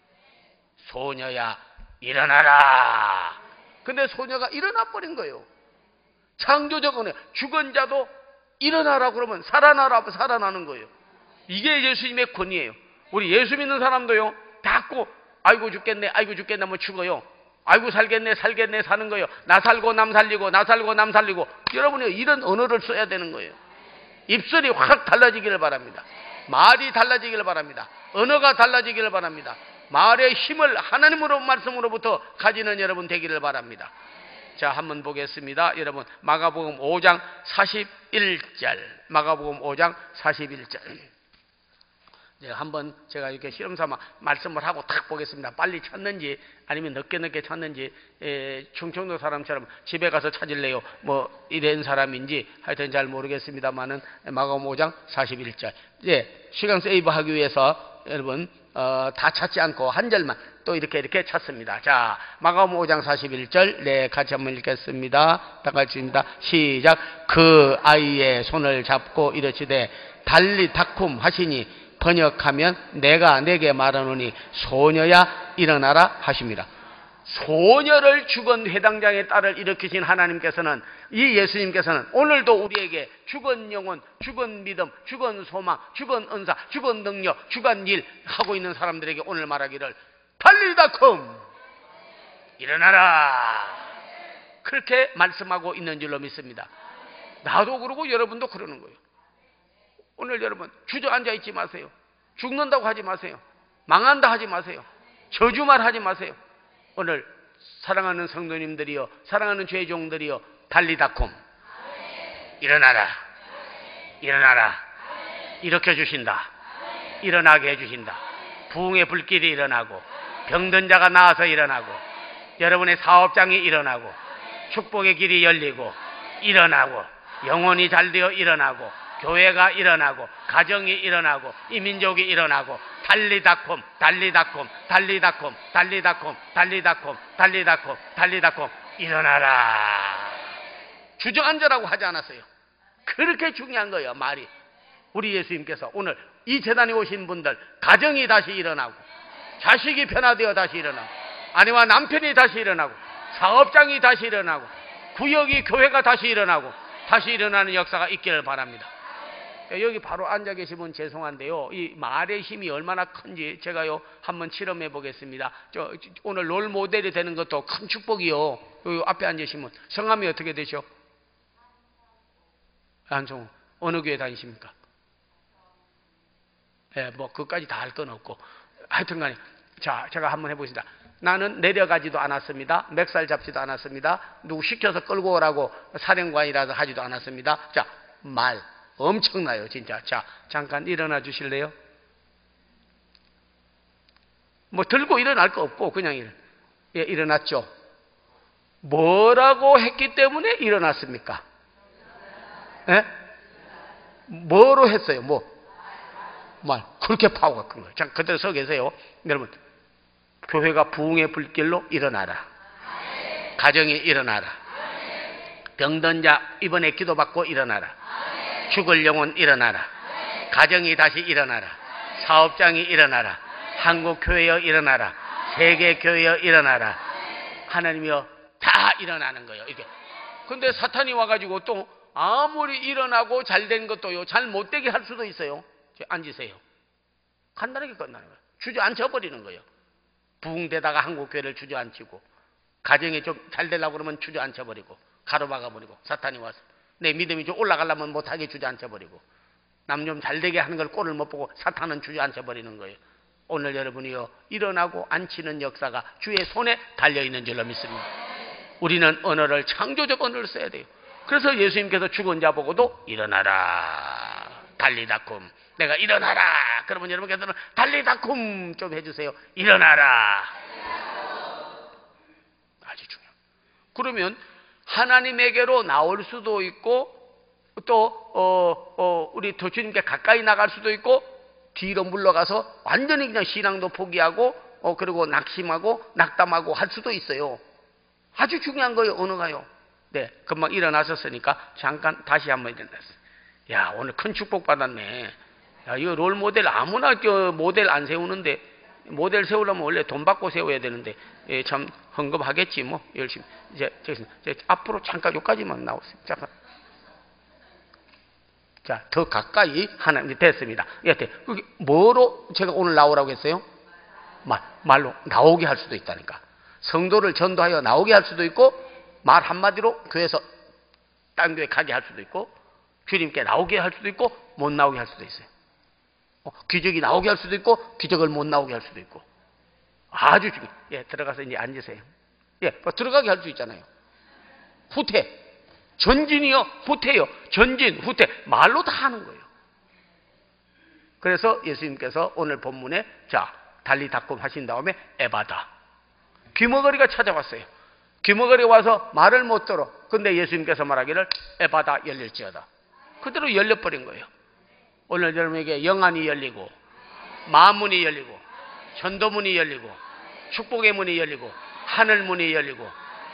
소녀야 일어나라. 근데 소녀가 일어나 버린 거예요. 창조적 언어. 죽은 자도 일어나라 그러면 살아나는 거예요. 이게 예수님의 권위예요. 우리 예수 믿는 사람도요, 자꾸 아이고 죽겠네 하면 죽어요. 아이고 살겠네 사는 거예요. 나 살고 남 살리고 나 살고 남 살리고. 여러분이 이런 언어를 써야 되는 거예요. 입술이 확 달라지기를 바랍니다. 말이 달라지기를 바랍니다. 언어가 달라지기를 바랍니다. 말의 힘을 하나님으로 말씀으로부터 가지는 여러분 되기를 바랍니다. 자, 한번 보겠습니다. 여러분 마가복음 5장 41절. 마가복음 5장 41절. 한번 제가 이렇게 실험삼아 말씀을 하고 탁 보겠습니다. 빨리 찾는지 아니면 늦게 찾는지. 충청도 사람처럼 집에 가서 찾을래요 뭐 이런 사람인지 하여튼 잘 모르겠습니다만은 마가복음 5장 41절. 시간 세이브 하기 위해서 여러분 다 찾지 않고 한 절만 또 이렇게 찾습니다. 자, 마가복음 5장 41절 같이 한번 읽겠습니다. 다 같이 입니다. 시작. 그 아이의 손을 잡고 이르시되 달리다쿰 하시니 번역하면 내가 내게 말하노니 소녀야 일어나라 하십니다. 소녀를 죽은 회당장의 딸을 일으키신 하나님께서는, 이 예수님께서는 오늘도 우리에게 죽은 영혼, 죽은 믿음, 죽은 소망, 죽은 은사, 죽은 능력, 죽은 일 하고 있는 사람들에게 오늘 말하기를 달리다쿰 일어나라, 그렇게 말씀하고 있는 줄로 믿습니다. 나도 그러고 여러분도 그러는 거예요. 오늘 여러분 주저앉아 있지 마세요. 죽는다고 하지 마세요. 망한다 하지 마세요. 저주말 하지 마세요. 오늘 사랑하는 성도님들이여, 사랑하는 죄종들이여, 달리다쿰 일어나라, 일어나라, 일으켜 주신다, 일어나게 해주신다. 부흥의 불길이 일어나고, 병든 자가 나와서 일어나고, 여러분의 사업장이 일어나고, 축복의 길이 열리고 일어나고, 영혼이 잘되어 일어나고, 교회가 일어나고, 가정이 일어나고, 이 민족이 일어나고, 달리다쿰 달리다쿰 달리다쿰 달리다쿰 달리다쿰 달리다쿰 달리다쿰 일어나라. 주저앉으라고 하지 않았어요. 그렇게 중요한 거예요, 말이. 우리 예수님께서 오늘 이 재단에 오신 분들 가정이 다시 일어나고, 자식이 변화되어 다시 일어나고, 아내와 남편이 다시 일어나고, 사업장이 다시 일어나고, 구역이 교회가 다시 일어나고, 다시 일어나는 역사가 있기를 바랍니다. 여기 바로 앉아 계시면 죄송한데요. 이 말의 힘이 얼마나 큰지 제가요 한번 실험해 보겠습니다. 오늘 롤 모델이 되는 것도 큰 축복이요. 여기 앞에 앉으시면 성함이 어떻게 되죠? 안성우. 어느 교회 다니십니까? 뭐 그까지 다 할 건 없고 하여튼간에 자 제가 한번 해보겠습니다. 나는 내려가지도 않았습니다. 멱살 잡지도 않았습니다. 누구 시켜서 끌고 오라고 사령관이라도 하지도 않았습니다. 자, 말 엄청나요 진짜. 자, 잠깐 일어나 주실래요? 뭐 들고 일어날 거 없고 그냥 일어났죠. 뭐라고 했기 때문에 일어났습니까? 예? 뭐로 했어요? 말. 그렇게 파워가 큰 거예요. 자, 그대로 서 계세요. 여러분, 교회가 부흥의 불길로 일어나라. 가정이 일어나라. 병든 자 이번에 기도받고 일어나라. 죽을 영혼 일어나라. 가정이 다시 일어나라. 사업장이 일어나라. 한국 교회여 일어나라. 세계 교회여 일어나라. 하나님이여 다 일어나는 거예요. 이게. 근데 사탄이 와가지고 또 아무리 일어나고 잘된 것도요 잘 못되게 할 수도 있어요. 앉으세요. 간단하게 끝나는 거예요. 주저앉혀 버리는 거예요. 부흥되다가 한국교회를 주저앉히고 가정이 좀 잘 되려고 그러면 주저앉혀 버리고 가로막아 버리고 사탄이 와서 내 믿음이 좀 올라가려면 못하게 주저앉혀 버리고 남 좀 잘되게 하는 걸 꼴을 못 보고 사탄은 주저앉혀 버리는 거예요. 오늘 여러분이요 일어나고 앉히는 역사가 주의 손에 달려있는 줄로 믿습니다. 우리는 언어를 창조적 언어를 써야 돼요. 그래서 예수님께서 죽은 자 보고도 일어나라 달리다쿰 내가 일어나라 그러면 여러분께서는 달리다쿰 좀 해주세요. 일어나라. 아주 중요해요. 그러면 하나님에게로 나올 수도 있고 또 우리 주님께 가까이 나갈 수도 있고 뒤로 물러가서 완전히 그냥 신앙도 포기하고 그리고 낙심하고 낙담하고 할 수도 있어요. 아주 중요한 거예요. 언어가요. 네, 금방 일어나셨으니까 잠깐 다시 한번 일어났어요. 야, 오늘 큰 축복 받았네. 야, 이거 롤 모델 아무나 모델 안 세우는데 모델 세우려면 원래 돈 받고 세워야 되는데 참 헌금하겠지 뭐 열심히. 이제 앞으로 잠깐 여기까지만 나오세요. 잠깐. 자, 더 가까이 하나님 됐습니다. 여태 뭐로 제가 오늘 나오라고 했어요? 말로 나오게 할 수도 있다니까. 성도를 전도하여 나오게 할 수도 있고 말 한마디로 교회에서 딴 교회 가게 할 수도 있고 주님께 나오게 할 수도 있고 못 나오게 할 수도 있어요. 기적이 나오게 할 수도 있고 기적을 못 나오게 할 수도 있고 아주 중요해요. 예, 들어가서 이제 앉으세요. 예, 들어가게 할 수 있잖아요. 후퇴, 전진이요, 후퇴요. 전진, 후퇴 말로 다 하는 거예요. 그래서 예수님께서 오늘 본문에 자 달리다쿰 하신 다음에 에바다 귀머거리가 찾아왔어요. 귀머거리가 와서 말을 못 들어. 근데 예수님께서 말하기를 에바다 열릴지어다. 그대로 열려버린 거예요. 오늘 여러분에게 영안이 열리고 마문이 열리고 전도문이 열리고 축복의 문이 열리고 하늘 문이 열리고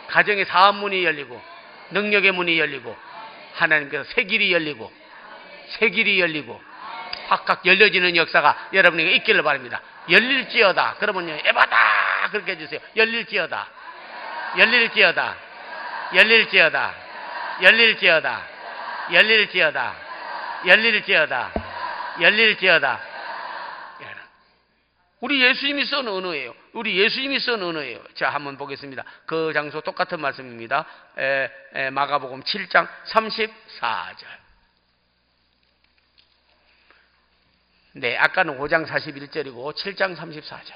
가정의 사업 문이 열리고 능력의 문이 열리고 하나님께서 새 길이 열리고 새 길이 열리고 확각 열려지는 역사가 여러분에게 있기를 바랍니다. 열릴지어다. 그러면요 에바다 그렇게 해주세요. 열릴지어다. 열릴지어다. 열릴지어다. 열릴지어다. 열릴지어다. 열릴지어다. 열릴지어다. 우리 예수님이 쓴 언어예요. 우리 예수님이 쓴 언어예요. 자, 한번 보겠습니다. 그 장소 똑같은 말씀입니다. 마가복음 7장 34절. 네, 아까는 5장 41절이고 7장 34절.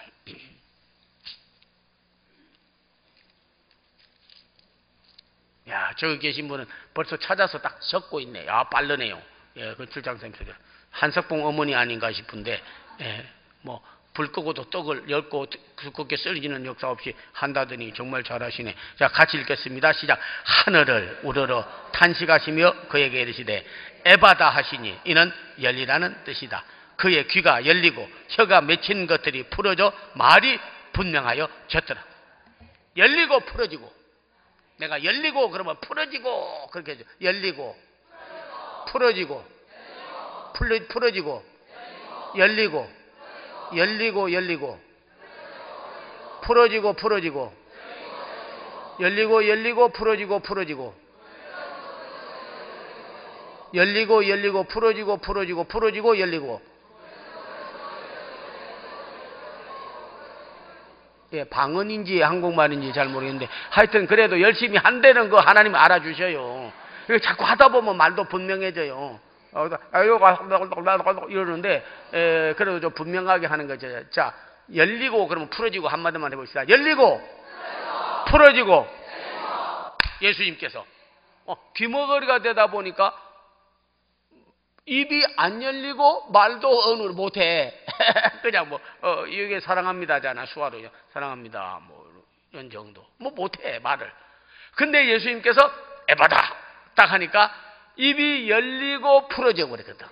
야, 저기 계신 분은 벌써 찾아서 딱 적고 있네. 야, 빠르네요. 예, 그 7장 34절. 한석봉 어머니 아닌가 싶은데, 예, 뭐, 불 끄고도 떡을 열고 두껍게 썰리는 역사 없이 한다더니 정말 잘하시네. 자, 같이 읽겠습니다. 시작. 하늘을 우러러 탄식하시며 그에게 이르시되 에바다 하시니 이는 열리라는 뜻이다. 그의 귀가 열리고 혀가 맺힌 것들이 풀어져 말이 분명하여 졌더라. 열리고 풀어지고. 내가 열리고 그러면 풀어지고 그렇게 해줘. 열리고 풀어지고 풀어지고 열리고 열리고 열리고 풀어지고 풀어지고 열리고 열리고 풀어지고 풀어지고 열리고 열리고 풀어지고 풀어지고 풀어지고 열리고. 예, 방언인지 한국말인지 잘 모르겠는데 하여튼 그래도 열심히 한다는 거 하나님 알아주셔요. 자꾸 하다 보면 말도 분명해져요. 이러는데 그래도 좀 분명하게 하는 거죠. 자, 열리고 그러면 풀어지고 한마디만 해봅시다. 열리고 풀어지고. 예수님께서 귀머거리가 되다 보니까 입이 안 열리고 말도 언어를 못해. 그냥 뭐 이게 사랑합니다잖아. 수화로 사랑합니다 뭐 이런 정도 뭐 못해 말을. 근데 예수님께서 에바다 딱 하니까 입이 열리고 풀어져 버렸거든.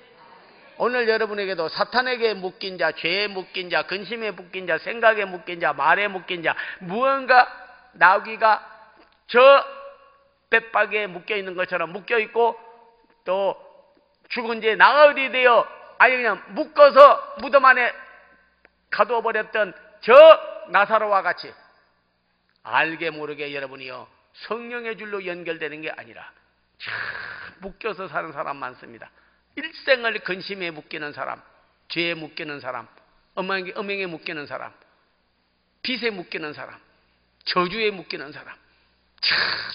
오늘 여러분에게도 사탄에게 묶인 자, 죄에 묶인 자, 근심에 묶인 자, 생각에 묶인 자, 말에 묶인 자, 무언가 나귀가 저 뱃박에 묶여 있는 것처럼 묶여 있고 또 죽은 지 나흘이 되어 아니 그냥 묶어서 무덤 안에 가두어 버렸던 저 나사로와 같이 알게 모르게 여러분이요 성령의 줄로 연결되는 게 아니라 참 묶여서 사는 사람 많습니다. 일생을 근심에 묶이는 사람, 죄에 묶이는 사람, 음행에 묶이는 사람, 빚에 묶이는 사람, 저주에 묶이는 사람,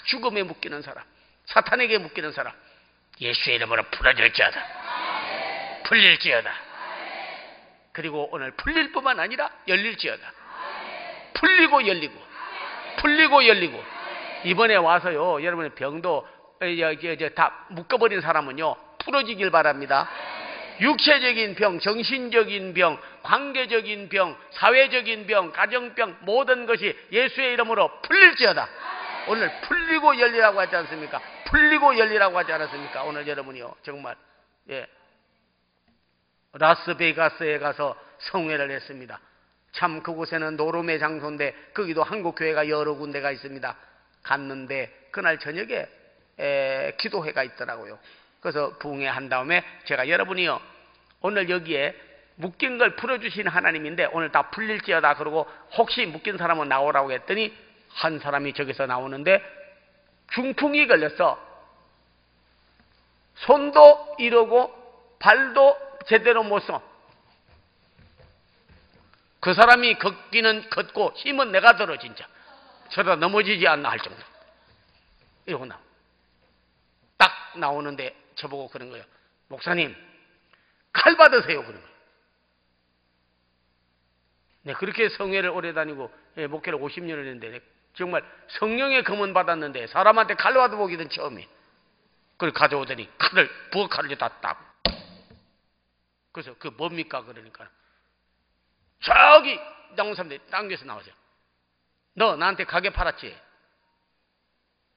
죽음에 묶이는 사람, 사탄에게 묶이는 사람 예수의 이름으로 풀어질지어다. 풀릴지어다. 그리고 오늘 풀릴 뿐만 아니라 열릴지어다. 풀리고 열리고 풀리고 열리고. 이번에 와서요 여러분의 병도 다 묶어버린 사람은요 풀어지길 바랍니다. 육체적인 병, 정신적인 병, 관계적인 병, 사회적인 병, 가정병 모든 것이 예수의 이름으로 풀릴지어다. 오늘 풀리고 열리라고 하지 않습니까? 풀리고 열리라고 하지 않았습니까? 오늘 여러분이요 정말 라스베가스에 가서 성회를 했습니다. 참 그곳에는 노름의 장소인데 거기도 한국교회가 여러 군데가 있습니다. 갔는데 그날 저녁에 기도회가 있더라고요. 그래서 부흥회 한 다음에 제가 여러분이요 오늘 여기에 묶인 걸 풀어주신 하나님인데 오늘 다 풀릴지어다 그러고 혹시 묶인 사람은 나오라고 했더니 한 사람이 저기서 나오는데 중풍이 걸렸어. 손도 이러고 발도 제대로 못 써. 그 사람이 걷기는 걷고 힘은 내가 들어 진짜. 저러다 넘어지지 않나 할 정도. 이러고 딱 나오는데 저보고 그런 거예요. 목사님 칼 받으세요 그런 거예요. 네, 그렇게 성회를 오래 다니고 목회를 50년을 했는데 정말 성령의 검은 받았는데 사람한테 칼 받아보기는 처음이에요. 그걸 가져오더니 칼을 부엌칼을 다 따고 그래서 그 뭡니까 그러니까 저기 나온 사람들이 당겨서 나오죠. 너 나한테 가게 팔았지?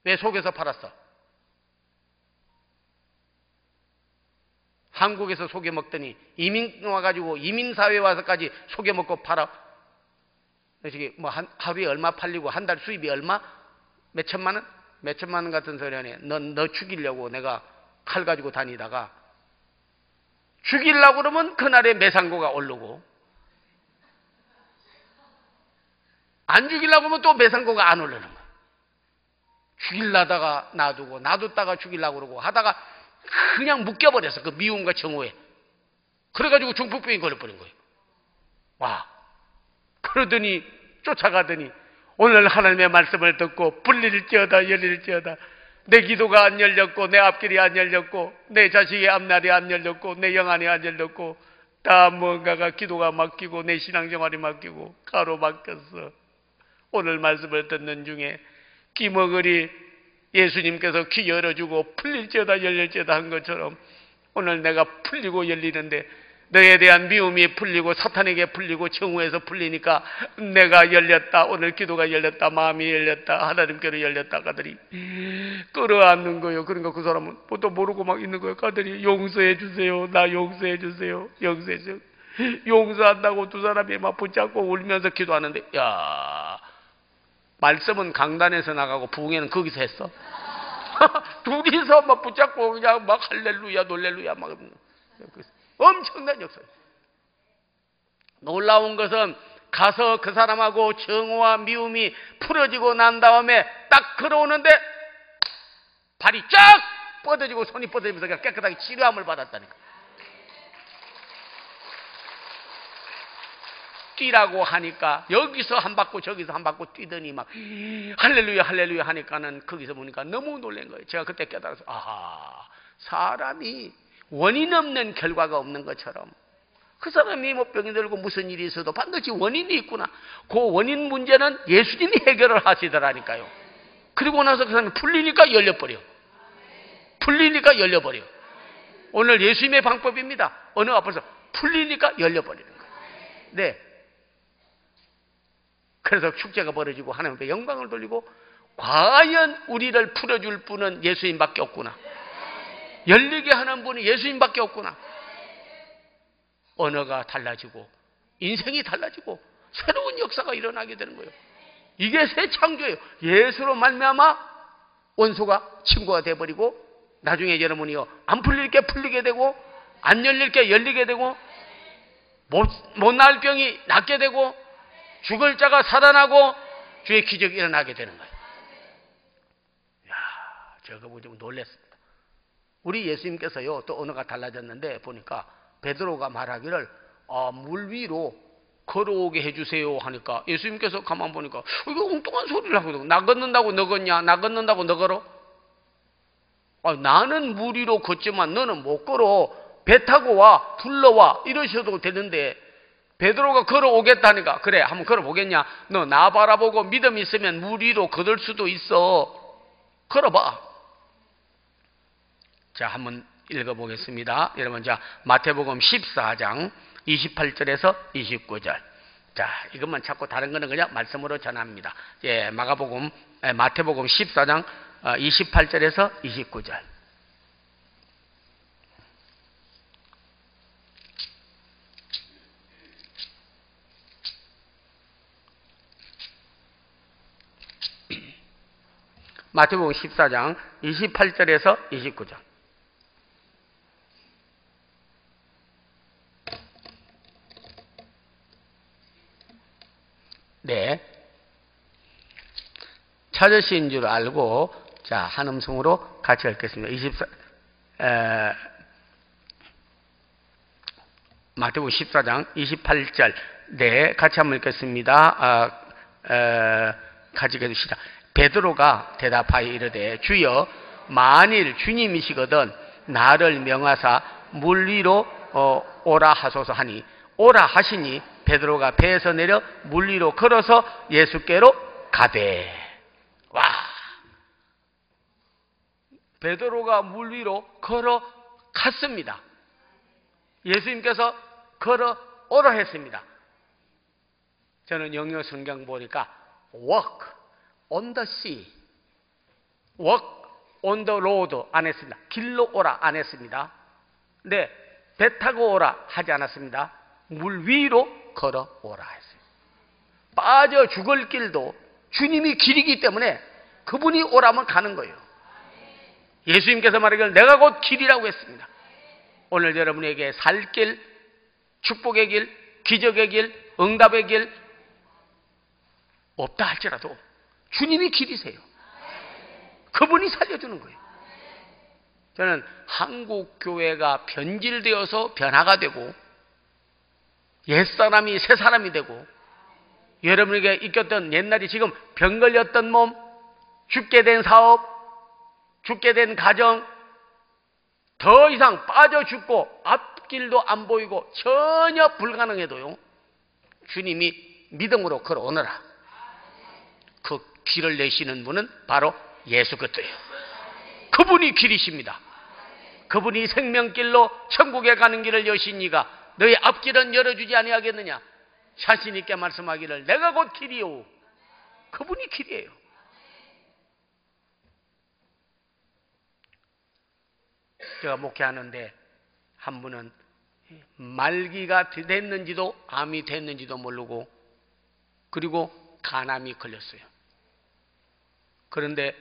왜 속여서 팔았어? 한국에서 속여 먹더니 이민 와가지고 이민사회 와서까지 속여 먹고 팔아. 뭐 하루에 얼마 팔리고 한 달 수입이 얼마? 몇 천만 원? 몇 천만 원 같은 소리 하네. 너 죽이려고 내가 칼 가지고 다니다가 죽이려고 그러면 그날에 매상고가 오르고 안 죽이려고 하면 또 매상고가 안 오르는 거야. 죽이려다가 놔두고 놔뒀다가 죽이려고 그러고 하다가 그냥 묶여버렸어. 그 미움과 정오에. 그래가지고 중풍병이 걸려버린 거예요. 와. 그러더니 쫓아가더니 오늘 하나님의 말씀을 듣고 풀릴지어다 열릴지어다. 내 기도가 안 열렸고 내 앞길이 안 열렸고 내 자식의 앞날이 안 열렸고 내 영안이 안 열렸고 다 뭔가가 기도가 막히고 내 신앙생활이 막히고 가로막혔어. 오늘 말씀을 듣는 중에 귀머거리 예수님께서 귀 열어주고 풀릴지어다 열릴지어다 한 것처럼 오늘 내가 풀리고 열리는데 너에 대한 미움이 풀리고 사탄에게 풀리고 정오에서 풀리니까 내가 열렸다. 오늘 기도가 열렸다. 마음이 열렸다. 하나님께로 열렸다. 가더니 끌어안는 거예요. 그러니까 그 사람은 또 모르고 막 있는 거예요. 가더니 용서해 주세요. 나 용서해 주세요. 용서해 주세요. 용서한다고 두 사람이 막 붙잡고 울면서 기도하는데 야 말씀은 강단에서 나가고 부흥회는 거기서 했어. 둘이서 막 붙잡고 그냥 막 할렐루야 놀렐루야 막 엄청난 역사예요. 놀라운 것은 가서 그 사람하고 정오와 미움이 풀어지고 난 다음에 딱 걸어오는데 발이 쫙 뻗어지고 손이 뻗어지면서 그냥 깨끗하게 치료함을 받았다니까. 뛰라고 하니까 여기서 한 바퀴 저기서 한 바퀴 뛰더니 막 할렐루야 할렐루야 하니까는 거기서 보니까 너무 놀란 거예요. 제가 그때 깨달아서 아하, 사람이 원인 없는 결과가 없는 것처럼 그 사람이 뭐 병이 들고 무슨 일이 있어도 반드시 원인이 있구나. 그 원인 문제는 예수님이 해결을 하시더라니까요. 그리고 나서 그 사람이 풀리니까 열려버려. 풀리니까 열려버려. 오늘 예수님의 방법입니다. 어느 앞에서 풀리니까 열려버리는 거예요. 네. 그래서 축제가 벌어지고 하나님께 영광을 돌리고 과연 우리를 풀어줄 분은 예수님밖에 없구나. 열리게 하는 분이 예수님밖에 없구나. 언어가 달라지고 인생이 달라지고 새로운 역사가 일어나게 되는 거예요. 이게 새 창조예요. 예수로 말미암아 원수가 친구가 돼버리고 나중에 여러분이요 안 풀릴 게 풀리게 되고 안 열릴 게 열리게 되고 못 나을 병이 낫게 되고 죽을 자가 살아나고 주의 기적이 일어나게 되는 거예요. 이야, 저거 보고 좀 놀랐습니다. 우리 예수님께서요 또 언어가 달라졌는데 보니까 베드로가 말하기를 물 위로 걸어오게 해주세요 하니까 예수님께서 가만 보니까 이거 엉뚱한 소리를 하거든. 나 걷는다고 너 걷냐? 나 걷는다고 너 걸어? 나는 물 위로 걷지만 너는 못 걸어. 배 타고 와, 불러와 이러셔도 되는데 베드로가 걸어오겠다니까 그래 한번 걸어보겠냐? 너 나 바라보고 믿음 있으면 물 위로 걷을 수도 있어. 걸어봐. 자, 한번 읽어보겠습니다. 여러분, 자, 마태복음 14장 28절에서 29절. 자, 이것만 찾고 다른 거는 그냥 말씀으로 전합니다. 예, 마태복음 14장 28절에서 29절. 마태복음 14장 28절에서 29절. 네. 찾으신 줄 알고, 자, 한 음성으로 같이 읽겠습니다. 마태복음 14장 28절. 네, 같이 한번 읽겠습니다. 같이 읽으시다. 베드로가 대답하여 이르되 주여 만일 주님이시거든 나를 명하사 물 위로 오라 하소서 하니 오라 하시니 베드로가 배에서 내려 물 위로 걸어서 예수께로 가되. 와, 베드로가 물 위로 걸어갔습니다. 예수님께서 걸어오라 했습니다. 저는 영어 성경 보니까 walk on the sea, walk on the road 안 했습니다. 길로 오라 안 했습니다. 네, 배 타고 오라 하지 않았습니다. 물 위로 걸어오라 했어요. 빠져 죽을 길도 주님이 길이기 때문에 그분이 오라면 가는 거예요. 예수님께서 말하기를 내가 곧 길이라고 했습니다. 오늘 여러분에게 살 길, 축복의 길, 기적의 길, 응답의 길 없다 할지라도 주님이 길이세요. 그분이 살려주는 거예요. 저는 한국 교회가 변질되어서 변화가 되고 옛사람이 새사람이 되고 여러분에게 있겼던 옛날에 지금 병 걸렸던 몸, 죽게 된 사업, 죽게 된 가정, 더 이상 빠져 죽고 앞길도 안 보이고 전혀 불가능해도요 주님이 믿음으로 걸어오너라. 그 길을 내시는 분은 바로 예수 그리스도예요. 그분이 길이십니다. 그분이 생명길로 천국에 가는 길을 여시니가 너희 앞길은 열어주지 아니하겠느냐. 자신 있게 말씀하기를 내가 곧 길이요. 그분이 길이에요. 제가 목회하는데 한 분은 말기가 됐는지도 암이 됐는지도 모르고 그리고 간암이 걸렸어요. 그런데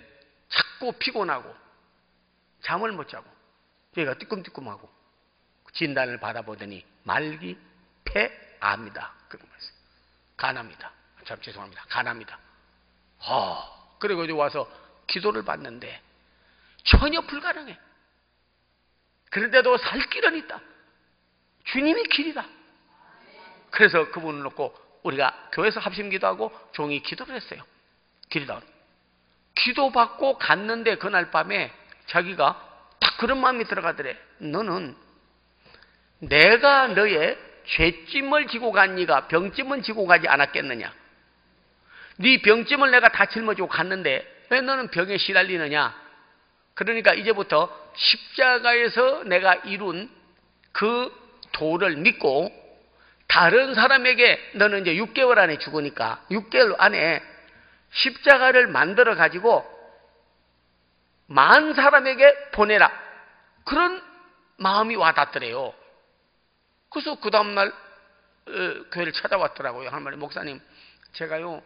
자꾸 피곤하고 잠을 못 자고 얘가 뜨끔뜨끔하고 진단을 받아보더니 말기 폐암이다. 그런 거였어요. 간암이다. 참 죄송합니다. 간암이다. 그리고 이제 와서 기도를 받는데 전혀 불가능해. 그런데도 살 길은 있다. 주님이 길이다. 그래서 그분을 놓고 우리가 교회에서 합심기도하고 종이 기도를 했어요. 길이다. 기도받고 갔는데 그날 밤에 자기가 딱 그런 마음이 들어가더래. 너는 내가 너의 죄짐을 지고 간 네가 병짐은 지고 가지 않았겠느냐. 네 병짐을 내가 다 짊어지고 갔는데 왜 너는 병에 시달리느냐. 그러니까 이제부터 십자가에서 내가 이룬 그 도를 믿고 다른 사람에게 너는 이제 6개월 안에 죽으니까 6개월 안에 십자가를 만들어 가지고 만 사람에게 보내라. 그런 마음이 와닿더래요. 그래서 그 다음날 교회를 찾아왔더라고요. 할머니, 목사님, 제가요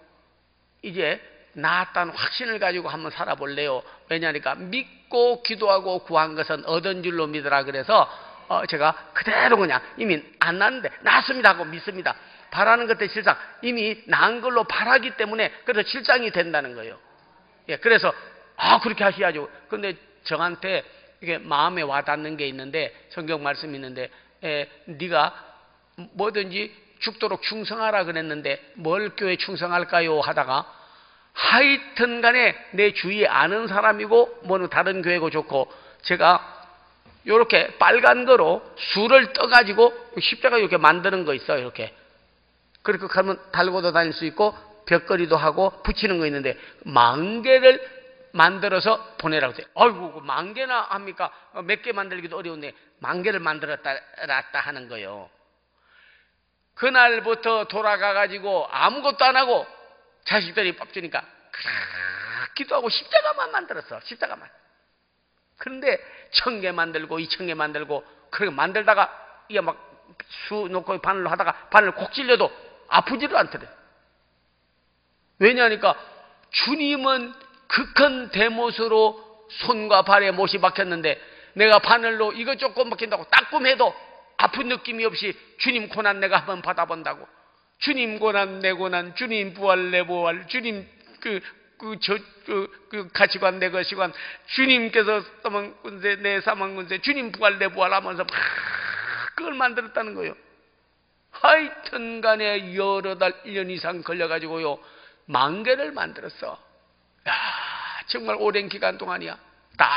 이제 나았다는 확신을 가지고 한번 살아볼래요. 왜냐니까 믿고 기도하고 구한 것은 얻은 줄로 믿으라. 그래서 제가 그대로 그냥 이미 안 났는데 났습니다 하고 믿습니다. 바라는 것들 실상 이미 나은 걸로 바라기 때문에 그래서 실상이 된다는 거예요. 예, 그래서 그렇게 하셔야죠. 근데 저한테 이게 마음에 와닿는 게 있는데 성경 말씀이 있는데 네가 뭐든지 죽도록 충성하라 그랬는데 뭘 교회 충성할까요 하다가 하여튼 간에 내 주위에 아는 사람이고 뭐는 다른 교회고 좋고 제가 이렇게 빨간 거로 술을 떠가지고 십자가 이렇게 만드는 거 있어요. 이렇게 그렇게 하면 달고도 다닐 수 있고 벽걸이도 하고 붙이는 거 있는데 만개를 만들어서 보내라고 해요. 아이고, 만개나 합니까? 몇 개 만들기도 어려운데 만개를 만들었다 하는 거예요. 그날부터 돌아가가지고 아무것도 안 하고 자식들이 밥 주니까 기도하고 십자가만 만들었어. 십자가만. 그런데 1000개 만들고 2000개 만들고 그렇게 만들다가 이게 막 수 놓고 바늘로 하다가 바늘 콕 찔려도 아프지를 않더래. 왜냐하니까 주님은 극한 대못으로 손과 발에 못이 박혔는데 내가 바늘로 이거 조금 박힌다고 따끔해도 아픈 느낌이 없이 주님 고난 내가 한번 받아본다고. 주님 고난 내 고난, 주님 부활 내 부활, 주님 그 가시관 내 가시관, 주님께서 사망군세 내 사망군세, 주님 부활 내 부활 하면서 막 그걸 만들었다는 거예요. 하여튼 간에 여러 달 1년 이상 걸려가지고요 10,000개를 만들었어. 야, 정말 오랜 기간 동안이야. 다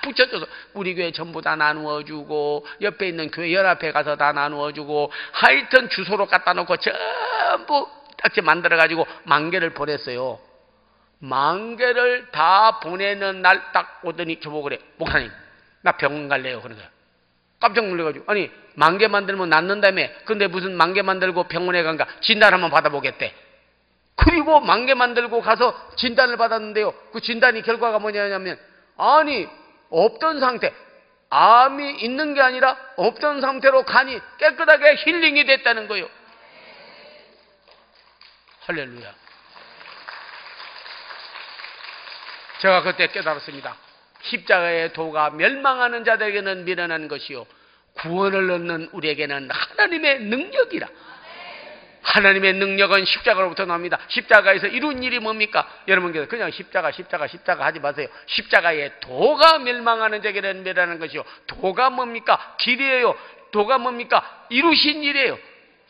붙여줘서 우리 교회 전부 다 나누어주고 옆에 있는 교회 연합회 가서 다 나누어주고 하여튼 주소로 갖다 놓고 전부 딱지 만들어가지고 10,000개를 보냈어요. 10,000개를 다 보내는 날 딱 오더니 저보고 그래. 목사님, 나 병원 갈래요. 그런 거야. 깜짝 놀래가지고 아니 10,000개 만들면 낫는다며. 근데 무슨 10,000개 만들고 병원에 간가 진단 한번 받아보겠대. 그리고 10,000개 만들고 가서 진단을 받았는데요. 그 진단이 결과가 뭐냐면 아니 없던 상태, 암이 있는 게 아니라 없던 상태로 간이 깨끗하게 힐링이 됐다는 거예요. 할렐루야. 제가 그때 깨달았습니다. 십자가의 도가 멸망하는 자들에게는 미련한 것이요 구원을 얻는 우리에게는 하나님의 능력이라. 하나님의 능력은 십자가로부터 나옵니다. 십자가에서 이룬 일이 뭡니까? 여러분께서 그냥 십자가 하지 마세요. 십자가의 도가 멸망하는 자에게는 미련한 것이요 도가 뭡니까? 길이에요. 도가 뭡니까? 이루신 일이에요.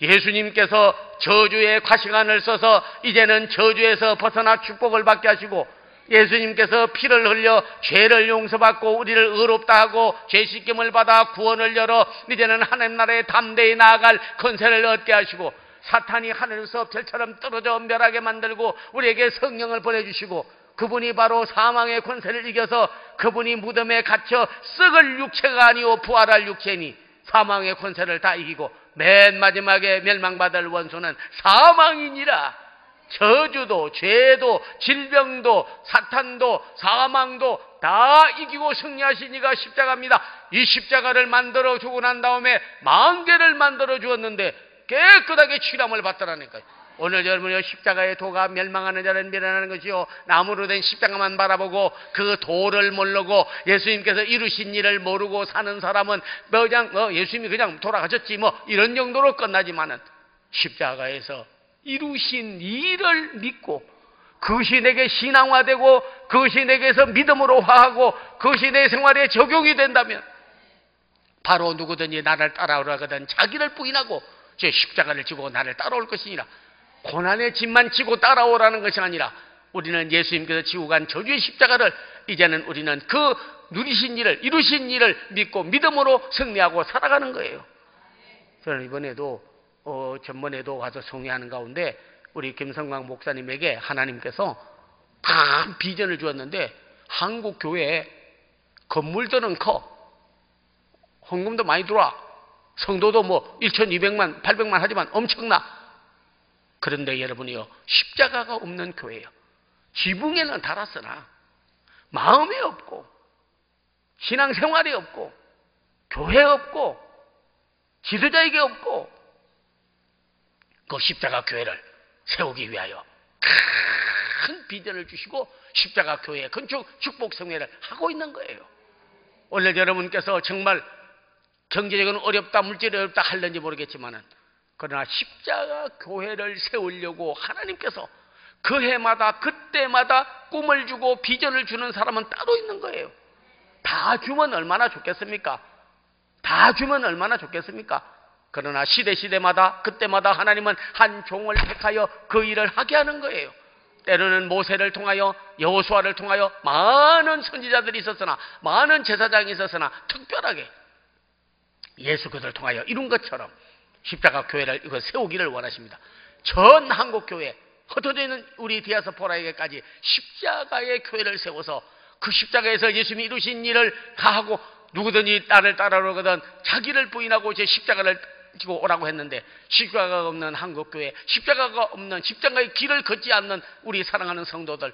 예수님께서 저주의 과시관을 써서 이제는 저주에서 벗어나 축복을 받게 하시고 예수님께서 피를 흘려 죄를 용서받고 우리를 의롭다 하고 죄 씻김을 받아 구원을 열어 이제는 하나님 나라에 담대히 나아갈 권세를 얻게 하시고 사탄이 하늘에서 별처럼 떨어져 멸하게 만들고 우리에게 성령을 보내주시고 그분이 바로 사망의 권세를 이겨서 그분이 무덤에 갇혀 썩을 육체가 아니오 부활할 육체니 사망의 권세를 다 이기고 맨 마지막에 멸망받을 원수는 사망이니라. 저주도 죄도 질병도 사탄도 사망도 다 이기고 승리하신 이가 십자가입니다. 이 십자가를 만들어 주고 난 다음에 10,000개를 만들어 주었는데 깨끗하게 취함을 받더라니까요. 오늘 여러분이 십자가의 도가 멸망하는 자를 미련하는 것이요 나무로 된 십자가만 바라보고 그 도를 모르고 예수님께서 이루신 일을 모르고 사는 사람은 그냥 예수님이 그냥 돌아가셨지 뭐 이런 정도로 끝나지만은 십자가에서 이루신 일을 믿고 그것이 내게 신앙화되고 그것이 내게서 믿음으로 화하고 그것이 내 생활에 적용이 된다면 바로 누구든지 나를 따라오라거든 자기를 부인하고 제 십자가를 지고 나를 따라올 것이니라. 고난의 짐만 지고 따라오라는 것이 아니라 우리는 예수님께서 지고 간 저주의 십자가를 이제는 우리는 그 누리신 일을 이루신 일을 믿고 믿음으로 승리하고 살아가는 거예요. 저는 이번에도 전번에도 와서 송해하는 가운데 우리 김성광 목사님에게 하나님께서 큰 비전을 주었는데 한국 교회에 건물들은 커, 헌금도 많이 들어와, 성도도 뭐 1,200만 800만 하지만 엄청나. 그런데 여러분이요, 십자가가 없는 교회예요. 지붕에는 달았으나 마음이 없고 신앙생활이 없고 교회 없고 지도자에게 없고 그 십자가 교회를 세우기 위하여 큰 비전을 주시고 십자가 교회 건축 축복성회를 하고 있는 거예요. 오늘 여러분께서 정말 경제적으로 어렵다, 물질이 어렵다 할는지 모르겠지만은 그러나 십자가 교회를 세우려고 하나님께서 그 해마다 그때마다 꿈을 주고 비전을 주는 사람은 따로 있는 거예요. 다 주면 얼마나 좋겠습니까? 다 주면 얼마나 좋겠습니까? 그러나 시대마다 그때마다 하나님은 한 종을 택하여 그 일을 하게 하는 거예요. 때로는 모세를 통하여 여호수아를 통하여 많은 선지자들이 있었으나 많은 제사장이 있었으나 특별하게 예수 그들을 통하여 이룬 것처럼 십자가 교회를 이거 세우기를 원하십니다. 전 한국 교회 흩어져 있는 우리 디아스포라에게까지 십자가의 교회를 세워서 그 십자가에서 예수님이 이루신 일을 다하고 누구든지 나를 따라오거든 자기를 부인하고 제 십자가를 지고 오라고 했는데 십자가가 없는 한국교회, 십자가가 없는 십자가의 길을 걷지 않는 우리 사랑하는 성도들,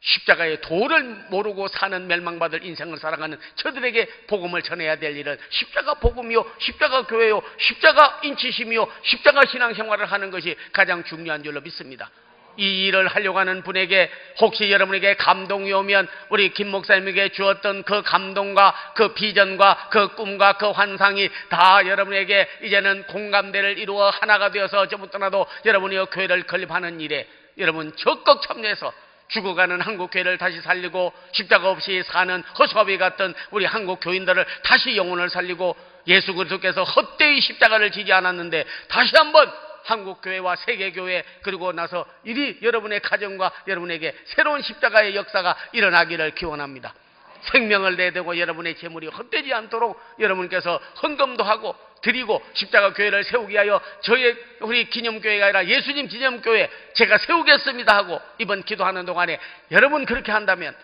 십자가의 도를 모르고 사는 멸망받을 인생을 살아가는 저들에게 복음을 전해야 될 일은 십자가 복음이요, 십자가 교회요, 십자가 인치심이요, 십자가 신앙생활을 하는 것이 가장 중요한 줄로 믿습니다. 이 일을 하려고 하는 분에게 혹시 여러분에게 감동이 오면 우리 김 목사님에게 주었던 그 감동과 그 비전과 그 꿈과 그 환상이 다 여러분에게 이제는 공감대를 이루어 하나가 되어서 저부 떠나도 여러분이 교회를 건립하는 일에 여러분 적극 참여해서 죽어가는 한국교회를 다시 살리고 십자가 없이 사는 허수아비 같은 우리 한국 교인들을 다시 영혼을 살리고 예수 그리스도께서 헛되이 십자가를 지지 않았는데 다시 한번 한국교회와 세계교회 그리고 나서 이리 여러분의 가정과 여러분에게 새로운 십자가의 역사가 일어나기를 기원합니다. 생명을 내대고 여러분의 재물이 헛되지 않도록 여러분께서 헌금도 하고 드리고 십자가 교회를 세우기 위하여 저의 우리 기념교회가 아니라 예수님 기념교회 제가 세우겠습니다 하고 이번 기도하는 동안에 여러분 그렇게 한다면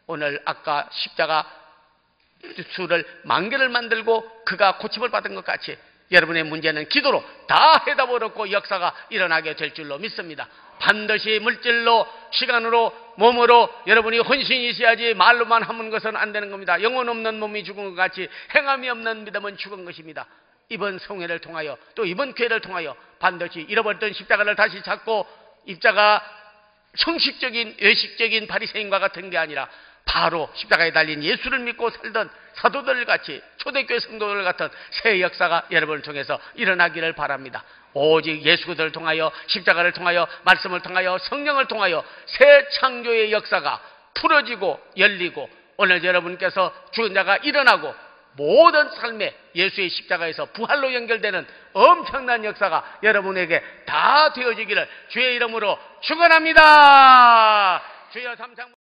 오늘 아까 십자가 수를 10,000개를 만들고 그가 고침을 받은 것 같이 여러분의 문제는 기도로 다 해답을 얻고 역사가 일어나게 될 줄로 믿습니다. 반드시 물질로 시간으로 몸으로 여러분이 헌신이 있어야지 말로만 하는 것은 안 되는 겁니다. 영혼 없는 몸이 죽은 것 같이 행함이 없는 믿음은 죽은 것입니다. 이번 성회를 통하여 또 이번 교회를 통하여 반드시 잃어버렸던 십자가를 다시 찾고 입자가 형식적인 외식적인 바리새인과 같은 게 아니라 바로 십자가에 달린 예수를 믿고 살던 사도들 같이 초대교회 성도들 같은 새 역사가 여러분을 통해서 일어나기를 바랍니다. 오직 예수 그들을 통하여 십자가를 통하여 말씀을 통하여 성령을 통하여 새 창조의 역사가 풀어지고 열리고 오늘 여러분께서 죽은 자가 일어나고 모든 삶에 예수의 십자가에서 부활로 연결되는 엄청난 역사가 여러분에게 다 되어지기를 주의 이름으로 축원합니다. 주여 삼창